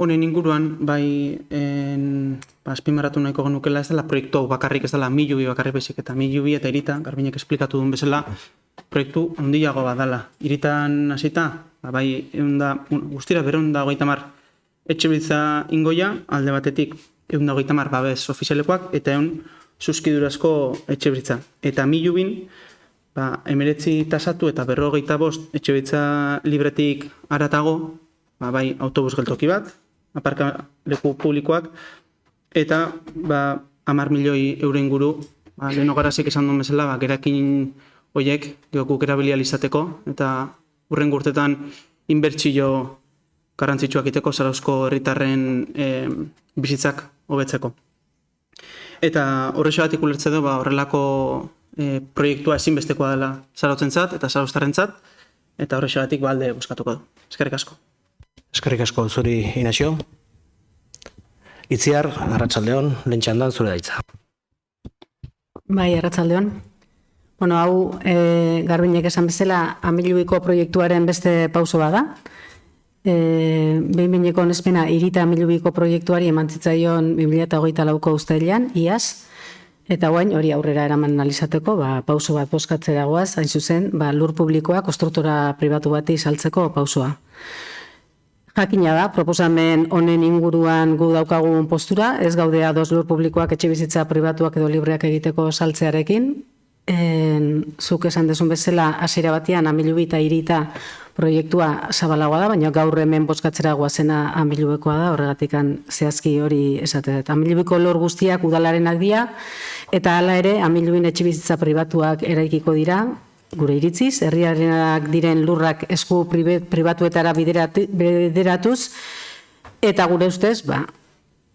honen inguruan, bai, azpimarratu nahiko genukela ez dela proiektu hau bakarrik, ez dela Milubi bakarrik bezik, eta Milubi eta Irita, Garbiñek esplikatu duen bezala, proiektu handiago bat dela. Iritan hasita, bai, guztira 230 etxebizitza ingoia, alde batetik 130 babes ofizialekoak, eta 100 zuzkidurazko etxebizitza. Eta Milubin, 19 tasatu eta 45 etxebizitza libretik haratago, bai, autobus geltoki bat, aparkaleku publikoak, eta 10 milioi euro inguru, lehen ogarazik esan duen bezala, gerakin horiek guk erabilia izateko, eta hurren urtetan inbertsio garrantzitsuak iteko Zarauzko herritarren bizitzak hobetzeko. Eta horrexoatik ulertze du, horrelako proiektua ezinbestekoa dela Zarautzentzat eta Zarauztarrentzat, eta horrexoatik alde buskatuko du. Eskerrik asko. Eskerrik asko zuri, Inesio. Itziar, arratsaldeon, lehen txandan zure da hitza. Bai, arratsaldeon. Bueno, hau Garbiñek esan bezala Amilubiko proiektuaren beste pauso bada. Behin-behineko onespena Irita Amilubiko proiektuari eman zitzaion 2024ko uztailean, iaz, eta guain hori aurrera eraman analizateko, pauso bat bozkatzera goaz, hain zuzen, lur publikoa konstruktora pribatu bati saltzeko pausoa. Jakina da, proposamen honen inguruan gu daukagun postura, ez gaude ados lur publikoak etxe bizitza pribatuak edo libreak egiteko saltzearekin. Zuk esan dezun bezala, hasiera batean Amilubi eta Irita proiektua zabalagoa da, baina gaur hemen bozkatzera goazena Amilubekoa da, horregatikan zehazki hori esatet. Amilubiko lor guztiak udalarenak dira, eta hala ere Amilubin etxe bizitza pribatuak eraikiko dira, gure iritziz, herriarenak diren lurrak esku pribatuetara bideratuz, eta gure ustez,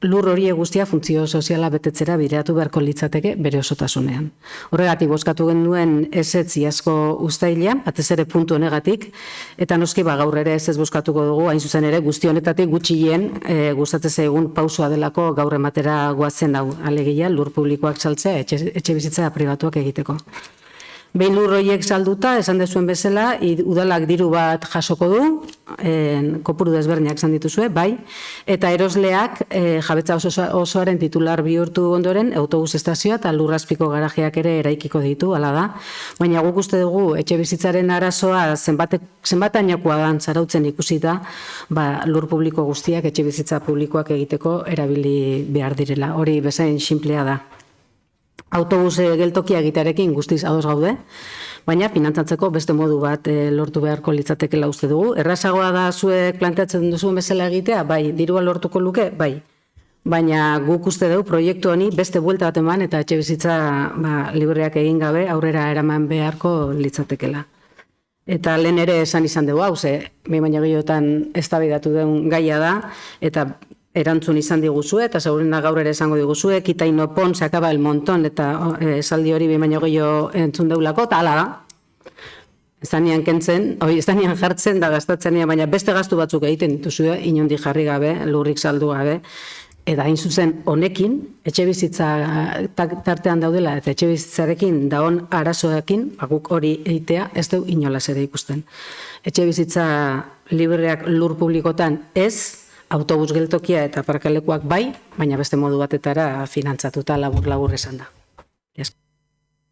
lur horiek guztia funtzio soziala betetzera bideratu beharko litzateke bere osotasunean. Horregatik bozkatu genuen ezetz iazko uztailean, batez ere puntu honegatik, eta noski gaur ere ez bozkatuko dugu, hain zuzen ere guzti honetatik gutxien gustatzen zaigun pausoa delako gaur ematera goazen hau, alegia lur publikoak saltzea etxe bizitza pribatuak egiteko. Behin lur horiek salduta, esan dezuen bezala, udalak diru bat jasoko du, kopuru desberdinak esan dituzue, bai, eta erosleak jabetza osoaren titular bihurtu ondoren, autobus estazioa eta lurrazpiko garajeak ere eraikiko ditu, hala da. Baina guk uste dugu, etxe bizitzaren arazoa zenbatainakoa dan Zarautzen ikusita, lur publiko guztiak etxe bizitza publikoak egiteko erabili behar direla. Hori bezain sinplea da. Autobus geltokia egitearekin guztiz ados gaude, baina finantzatzeko beste modu bat lortu beharko litzatekela uste dugu. Errazagoa da zuek planteatzen duzuen bezala egitea, bai, dirua lortuko luke, bai. Baina guk uste dugu proiektu honi beste buelta bat eman eta etxe bizitza libreak egin gabe aurrera eraman beharko litzatekela. Eta lehen ere esan izan dugu hau, baina gehiotan eztabaidatu den gaia da, eta erantzun izan diguzue, eta zaurena gaur ere esango diguzue, Kitaino pon, se acaba el montón, eta esaldi hori baino gehiago entzun deulako, eta hala da. Ez da nian jartzen da gastatzen, baina beste gastu batzuk egiten dituzue, inondik jarri gabe, lurrik saldu gabe, eta hain zuzen honekin, etxe bizitza tartean daudela, eta etxe bizitzarekin daon arazoekin, guk hori egitea, ez du inolaz ere ikusten. Etxe bizitza libreak lur publikotan ez, autobus geltokia eta aparkalekuak bai, baina beste modu batetara finantzatuta labur esan da.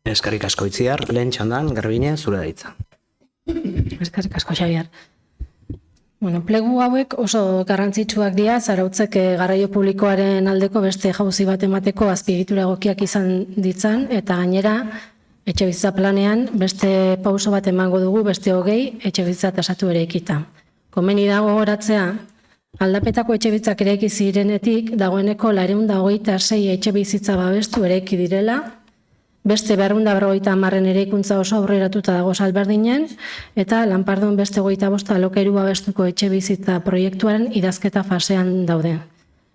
Eskerrik asko Itziar, lehen txandan, Garbiñe, zure da hitza. Eskerrik asko, Xabier. Plegu hauek oso garrantzitsuak dira, Zarautzek garraio publikoaren aldeko beste jauzi bat emateko azpiegitura egokiak izan ditzan, eta gainera etxe bizitza planean beste pauso bat emango dugu, beste 20 etxe bizitza tasatu ere ekita. Komeni dago goratzea, aldapetako etxe bizitzak eraiki zirenetik, dagoeneko 426 etxe bizitza babestu eraiki direla, beste 250 eraikuntza oso aurreratuta dago Salberdinen, eta Lanpardon beste 25 alokairu babestuko etxe bizitza proiektuaren idazketa fasean daude.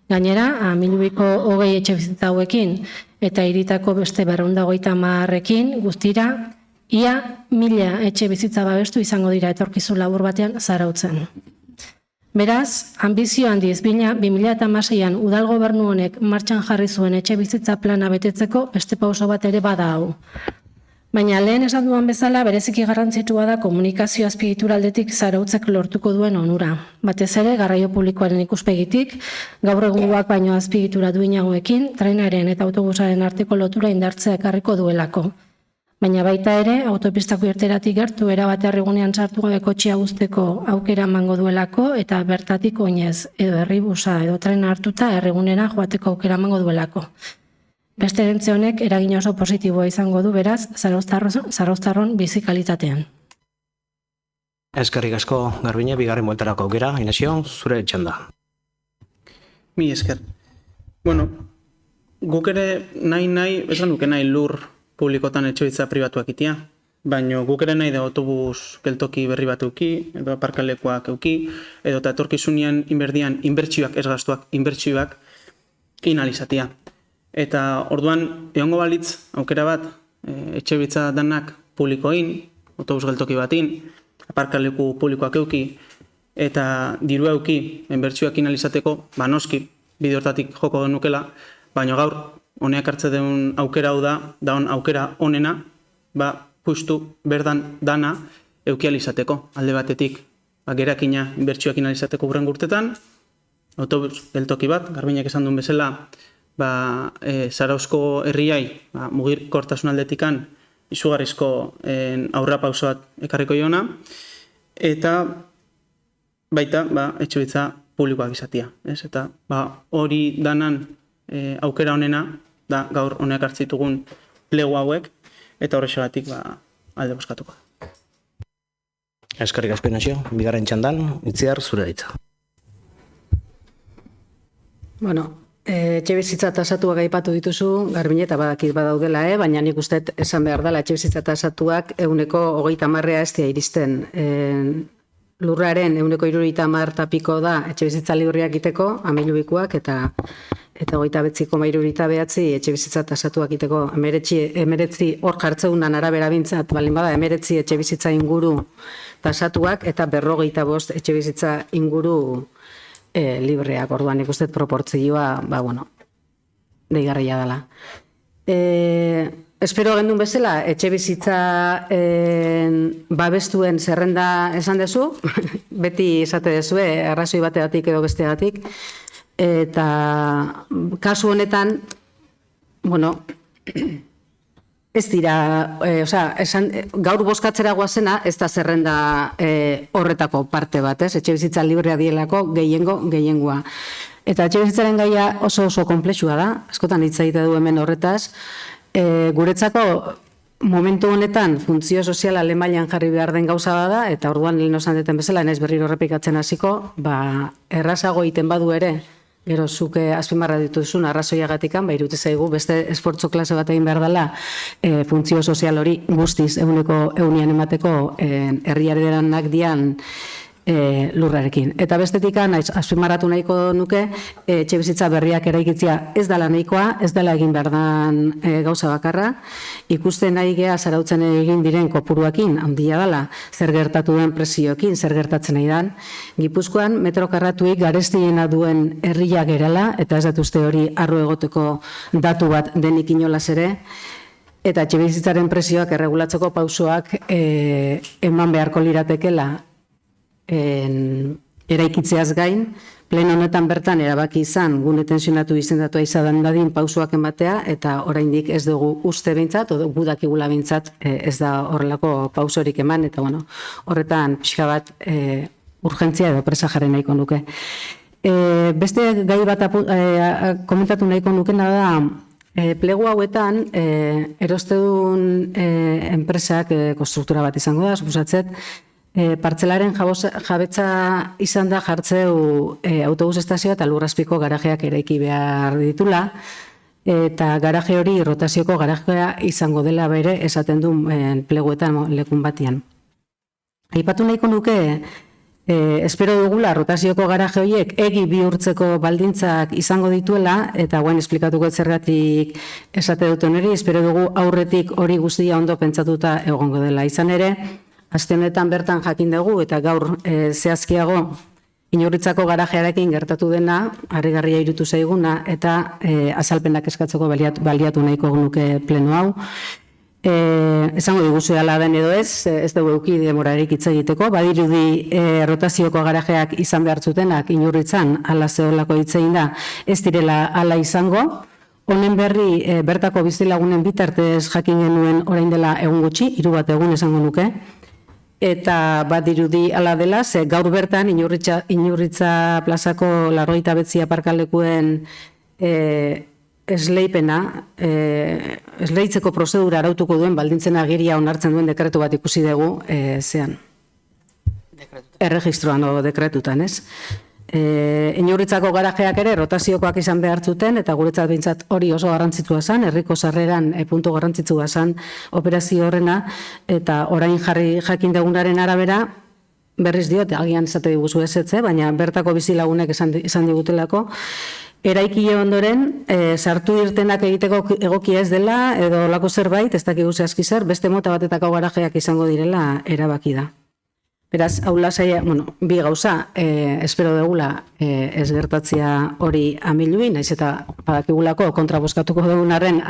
Gainera, Amilubiko 20 etxe bizitza hauekin eta Hiritako beste 250ekin guztira, ia 1000 etxe bizitza babestu izango dira etorkizun labur batean zarautzen. Beraz, ambizio handiz 2016an udal gobernu honek martxan jarri zuen etxe bizitza plana betetzeko beste pauso bat ere bada hau. Baina lehen esan duan bezala bereziki garrantzitsua da komunikazio azpiegitura aldetik zarautzek lortuko duen onura. Batez ere, garraio publikoaren ikuspegitik, gaur egungoak baino azpiegitura duinagoekin, trenaren eta autobusaren arteko lotura indartzea ekarriko duelako. Baina baita ere, autopistako irteratik gertu erabat herrigunean sartu gabe kotxea uzteko aukera emango duelako eta bertatik oinez edo herribusa edo trena hartuta herrigunera joateko aukera emango duelako. Beste erentze honek eragin oso positiboa izango du beraz Zarauztarron bizi kalitatean. Eskerrik asko, Garbine, bigarren bueltarako aukera. Inazio, zure txanda. Mi esker. Bueno, guk ere nahi, esan duke nahi lur publikotan etxebizitza pribatuak itia, baina guk ere nahi da autobus geltoki berri bat euki, edo aparkalekuak euki, edo eta etorkizunean inberdian inbertsioak, ez gastuak, inbertsioak inalizatia. Eta orduan, egongo balitz, aukera bat, etxebizitza danak publikoin, autobus geltoki batin, aparkaleku publikoak euki, eta diru euki, inbertsioak inalizateko, noski, bide hortatik joko genukela, baina gaur, honeak hartze den aukera hau da hon aukera honena, justu berdan dana eukializateko, alde batetik, gerakina inbertsioak inalizateko burren gurtetan, autobus geltoki bat, Garbinek esan duen bezala, Zarauzko herriai, mugirkortasun aldetikan, izugarrizko aurra pauso bat ekarriko jona, eta baita etxebizitza publikoak izatea. Eta hori danan aukera honena, da gaur honeak hartzitugun plegu hauek, eta horrexegatik alde boskatuko. Eskerrik asko, Inazio, bigarren txandan, Itziar, zure ditza. Bueno, etxebizitza tasatuak aipatu dituzu, Garbine, eta badakit badaudela, baina nik uste esan behar dela etxebizitza tasatuak 130 ez dira iristen. Lurraren 170 tapiko da etxebizitza liburriak iteko, Amilubikoak, eta 29,79 etxebizitza tasatuak iteko, 19 hor jartzeunan arabera bintzat, balin bada, 19 etxebizitza inguru tasatuak, eta 45 etxebizitza inguru libreak, orduan ikustet proportzioa, deigarria dela. Espero gendun bezala, etxe bizitza babestuen zerrenda esan dezu, beti esate dezue, arrazoi bategatik edo bestegatik, eta kasu honetan, ez dira, gaur bozkatzera guazena, ez da zerrenda horretako parte bat, etxe bizitza librea dielako gehiengoa. Eta etxe bizitzaren gaia oso komplexua da, askotan hitz egite du hemen horretaz, guretzako momentu honetan funtzio soziala lemailan jarri behar den gauza bada, eta orduan lehen osan deten bezala, naiz berriro errepikatzen hasiko, errazago egiten badu ere, gero zuke azpimarra dituzun arrazoiagatikan, irute zaigu beste esfortzo klase bat egin behar dela funtzio sozial hori guztiz egunean emateko herriarenak dian lurrarekin. Eta bestetikan, azpimarratu nahiko nuke, etxe bizitza berriak eraikitzea ez dela nahikoa, ez dela egin behar den gauza bakarra, ikusten nahi gea Zarautzen egin diren kopuruakin, handia dela, zer gertatu den presioekin, zer gertatzen nahi dan. Gipuzkoan, metro karratuik garestiena duen herriak gerala, eta ez dut uste hori arro egoteko datu bat denik inolaz ere, eta etxe bizitzaren presioak erregulatzeko pausoak eman beharko liratekela eraikitzeaz gain, plen honetan bertan erabaki izan gune tensionatu izendatua izan dadin pausoak ematea, eta oraindik ez dugu uste bintzat, o gudakigula bintzat ez da horrelako pausorik eman, eta horretan pixka bat urgentzia edo presa jarri nahiko nuke. Beste gai bat komentatu nahiko nukena da, Plegu hauetan, erostedun enpresak konstruktura bat izango da, suposatzet, partzelaren jabetza izan da jartzeu autobus estazioa eta lurrazpiko garajeak eraiki behar ditula, eta garaje hori rotazioko garajea izango dela bere esaten du pleguetan lekun batian. Aipatu nahiko nuke, espero dugula rotazioko garaje horiek egi bihurtzeko baldintzak izango dituela, eta guen esplikatuko zergatik esate dut hori, espero dugu aurretik hori guztia ondo pentsatuta egongo dela. Izan ere, aste honetan bertan jakin dugu, eta gaur zehazkiago Inurritzako garajearekin gertatu dena, harrigarria irutu zaiguna, eta azalpenak eskatzeko baliatu nahiko nuke pleno hau. Esango diguzu ala den edo ez dugu euki demorarik hitz egiteko, badirudi rotazioko garajeak izan behar zutenak Inurritzan ala zeolako hitz egin da, ez direla ala izango. Honen berri bertako bizilagunen bitartez jakin genuen orain dela egun gutxi, 3 bat egun esango nuke, eta badirudi ala dela, ze gaur bertan Inurritza plazako 89 aparkalekuen esleipena, esleitzeko prozedura arautuko duen baldintzen agiria onartzen duen dekretu bat ikusi dugu zean. Erregistroan o dekretutan, ez? Inurritzako garajeak ere rotaziokoak izan behar zuten, eta guretzat behintzat hori oso garrantzitsua zen, herriko sarreran puntu garrantzitsua zen operazio horrena, eta orain jakin dugunaren arabera, berriz diot, agian esate diguzu ezetze, baina bertako bizilagunek izan digutelako, eraiki ondoren, sartu irtenak egiteko egokia ez dela, edo lako zerbait, ez dakigu zehazki zer, beste mota batetako garajeak izango direla erabaki da. Beraz, hau lasaia, bi gauza, espero dugula ez gertatzea hori amilui, naiz eta badakigulako kontraboskatuko dugunaren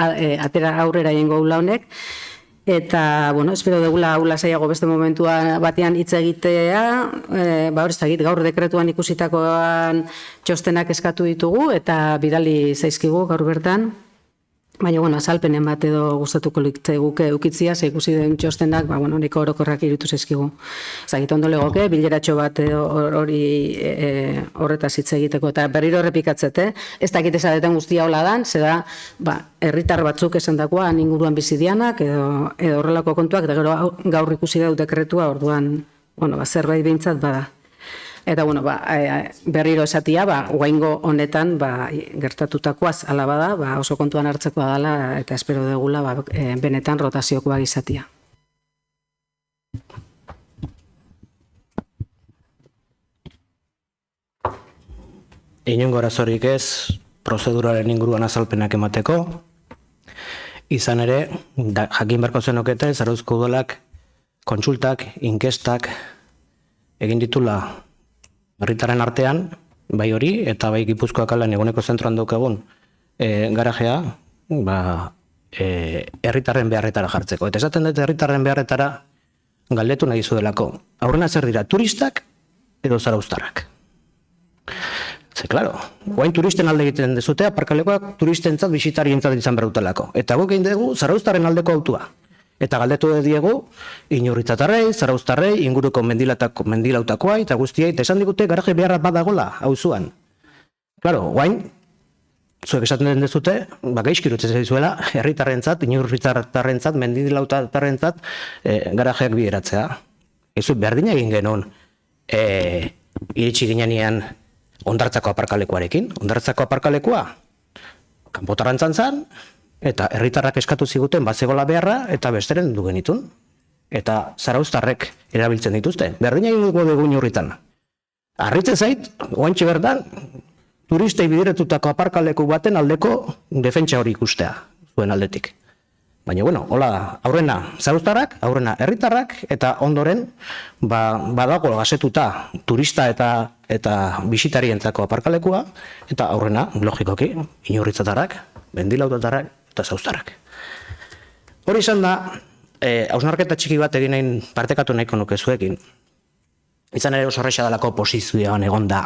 atera aurrera jengo gula honek, eta, espero dugula hau lasaiago beste momentua batean hitz egitea, gaur dekretuan ikusitakoan txostenak eskatu ditugu, eta bidali zaizkigu gaur bertan, baina, azalpenen bat edo gustatuko litzaiguke eukitzia, ze ikusi den txostenak, nahiko orokorrak irutu zaizkigu. Zagit ondo legoke, bileratxo bat hori horretaz hitz egiteko, eta berriro errepikatzete, ez dakit esaten guztia hola dan, zeda, herritar batzuk esan dakoa, inguruan bizidianak, edo horrelako kontuak, eta gero gaur ikusi dut dekretua, orduan, zerbait behintzat bada. Eta, berriro esatia, guaingo honetan gertatutakoaz ala bada, oso kontuan hartzekoa dela, eta espero degula benetan rotaziokoak izatia. Inongo arazorik ez, prozeduraren inguruan azalpenak emateko, izan ere, jakin beharko zenokete, Zarauzko udalak kontsultak, inkestak egin ditula herritarren artean, bai hori, eta bai Gipuzkoak alan eguneko zentroan daukagun garajea, herritarren beharretara jartzeko. Eta esaten dut herritarren beharretara galdetu nahi zudelako. Aurrena zer dira, turistak edo zarauztarrak? Ze, klaro, guain turisten alde egiten dezute, aparkalekoak turistentzat, bisitarientzat izan berutelako. Eta guk egin dugu zarauztarren aldeko autua. Eta galdetu diegu, Inurritzatarrei, zarauztarrei, inguruko mendilautakoa, eta guztiai, eta esan digute garaje beharra badagola, hau zuan. Klaro, guain, zuek esaten den dezute, gaizkirutzen zaizuela, herritarrentzat, Inurritzatarrentzat, mendilautatarrentzat, garajeak bideratzea. Ezu, berdina egin genuen, iritsi ginean Hondartzako aparkalekuarekin. Hondartzako aparkalekua, kanpotarrantzan zan, eta herritarrak eskatu ziguten bazegola beharra, eta besteren du genitun. Eta zarauztarrek erabiltzen dituzte. Berdina egin dugu Inurritan. Harritzen zait, oantxe berdan, turistei bideretutako aparkaleku baten aldeko defentsa hori ikustea, zuen aldetik. Baina, hola, aurrena zarauztarrak, aurrena herritarrak, eta ondoren, badago gazetuta turista eta bisitarientzako aparkalekua, eta aurrena, logikoki, Inurritzatarrak, mendilautatarrak, eta zarauztarrak. Hori izan da, hausnarketa txiki bat egin partekatu nahiko nuke zuekin. Izan ere oso erresa dalako oposizioan egon da.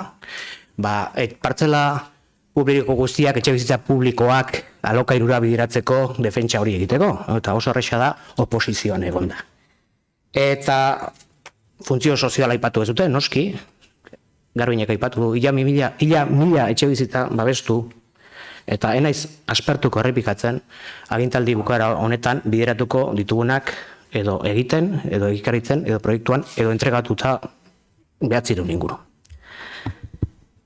Partzela publiko guztiak, etxebizitza publikoak alokairura bideratzeko defentsa hori egiteko. Eta oso erresa da oposizioan egon da. Eta funtzio soziala aipatu ez dute, noski, Garbiñek aipatu, ila mila etxebizitza babestu, Eta enaiz aspertuko errepikatzen, agintaldi bukaera honetan bideratuko ditugunak edo egiten, edo egikaritzen, edo proiektuan, edo entregatuta 900 inguru.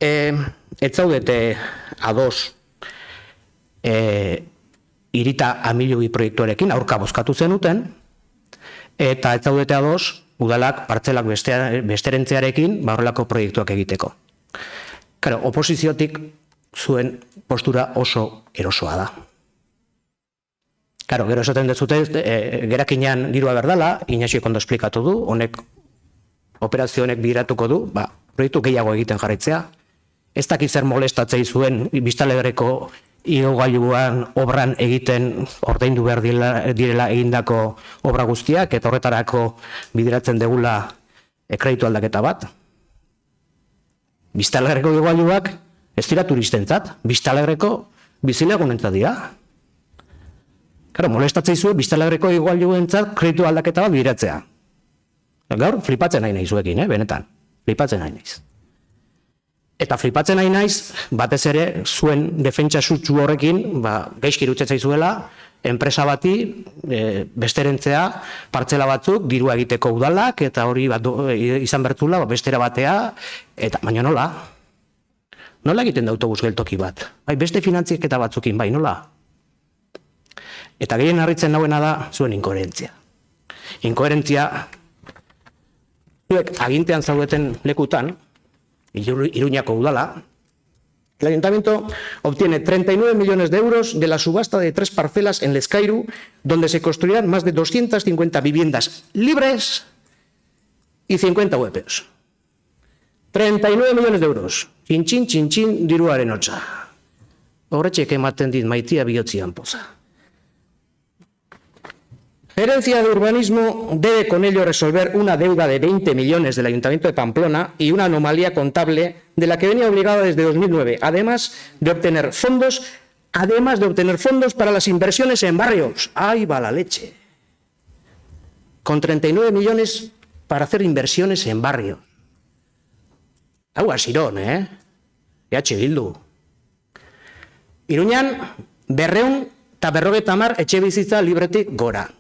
Ez zaudete ados Irita Amilubi proiektuarekin aurka bozkatu zenuten, eta ez zaudete ados udalak partzelak besterentzearekin horrelako proiektuak egiteko. Claro, oposiziotik zuen postura oso erosoa da. Claro, gero esaten dezute, gerakinean dirua berdala, Inaxiek ondo esplikatu du, honek operazio honek bideratuko du, proiektu gehiago egiten jarraitzea. Ez dakit zer molestatzei zuen Biztanlegerreko igogailuan obran egiten ordaindu behar direla egindako obra guztiak, eta horretarako bideratzen degula kreditu aldaketa bat. Biztanlegerreko igogailuak ez dira turistentzat, Biztanlegerreko bizilagunentzat dira. Claro, molestatzei zuen Biztanlegerreko igogailuentzat kreditu aldaketa bat bideratzea. Gaur, flipatzen nahi zuekin, benetan. Flipatzen nahi naiz. Eta flipatzen nahi naiz, batez ere, zuen defentsa sutsu horrekin, gaizki irutzen zaizuela, enpresa bati, besterentzea, partzela batzuk, dirua egiteko udalak, eta hori izan bertzula, bestera batea, eta baina nola? Nola egiten da autobus geltoki bat? Beste finantziaketa batzukin, nola? Eta gehien harritzen nauena da, zuen inkoherentzia. Inkoherentzia, zuek agintean zaudeten lekutan, Iruñako udala, el ayuntamiento obtiene 39 millones de euros de la subasta de 3 parcelas en Lezkairu, donde se construirán más de 250 viviendas libres y 50 UEPs. 39 millones de euros. Txintxin, txintxin, diruaren hotza. Horretxek ematen dit maitia bihotzian poza. Gerencia de Urbanismo debe con ello resolver una deuda de 20 millones del Ayuntamiento de Pamplona y una anomalía contable de la que venía obligada desde 2009, además de obtener fondos para las inversiones en barrios. ¡Ahí va la leche! Con 39 millones para hacer inversiones en barrios. Agua Sirón, EH Bildu. Iruñan, 250 etxebizitza libretik gora.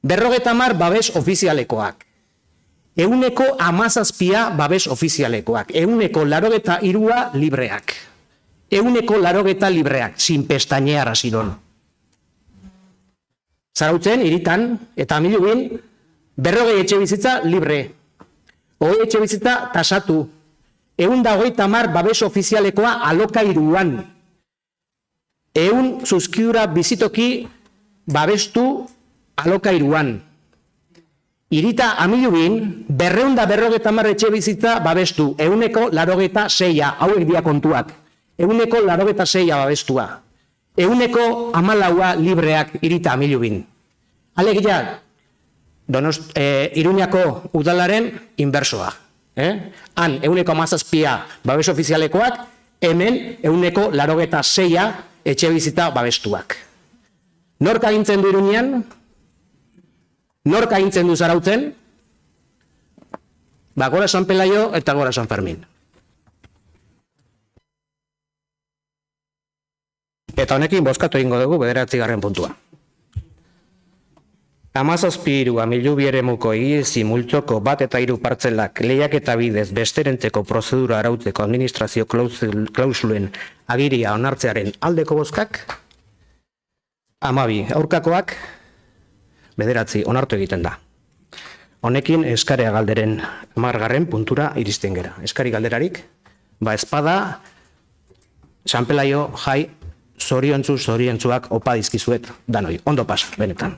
50 babes ofizialekoak. 117 babes ofizialekoak. 183 libreak. 180 libreak, sin pestañear Sirón. Zarautzen, Iritan, eta Amilubin, 40 etxebizitza libre. 20 etxebizitza tasatu. 130 babes ofizialekoa alokairuan. 100 zuzkidura bizitoki babestu alokairuan. Irita Amilubin, 250 etxebizitza babestu, 186, hauek dia kontuak. 186 babestua. 114 libreak Irita Amilubin. Alegia, Iruñako udalaren inbersoa. Han, 117 babes ofizialekoak, hemen 186 etxebizitza babestuak. Nork agintzen du Iruñean? Nork agintzen du Zarautzen? Gora San Pelaio eta gora San Fermin. Eta honekin bozkatu egingo dugu 9. puntua. 17 Amilubi eremuko iesi multzoko 1 eta 3 partzelak lehiaketa bidez besterentzeko prozedura arautzeko administrazio klausulen agiria onartzearen aldeko bozkak, 12 aurkakoak, 9 onartu egiten da. Honekin eskarea galderen 10. puntura iristen gera. Eskari galderarik, espada, San Pelaio jai, zoriontzuak opa dizkizuet danoi. Ondo pasa, benetan.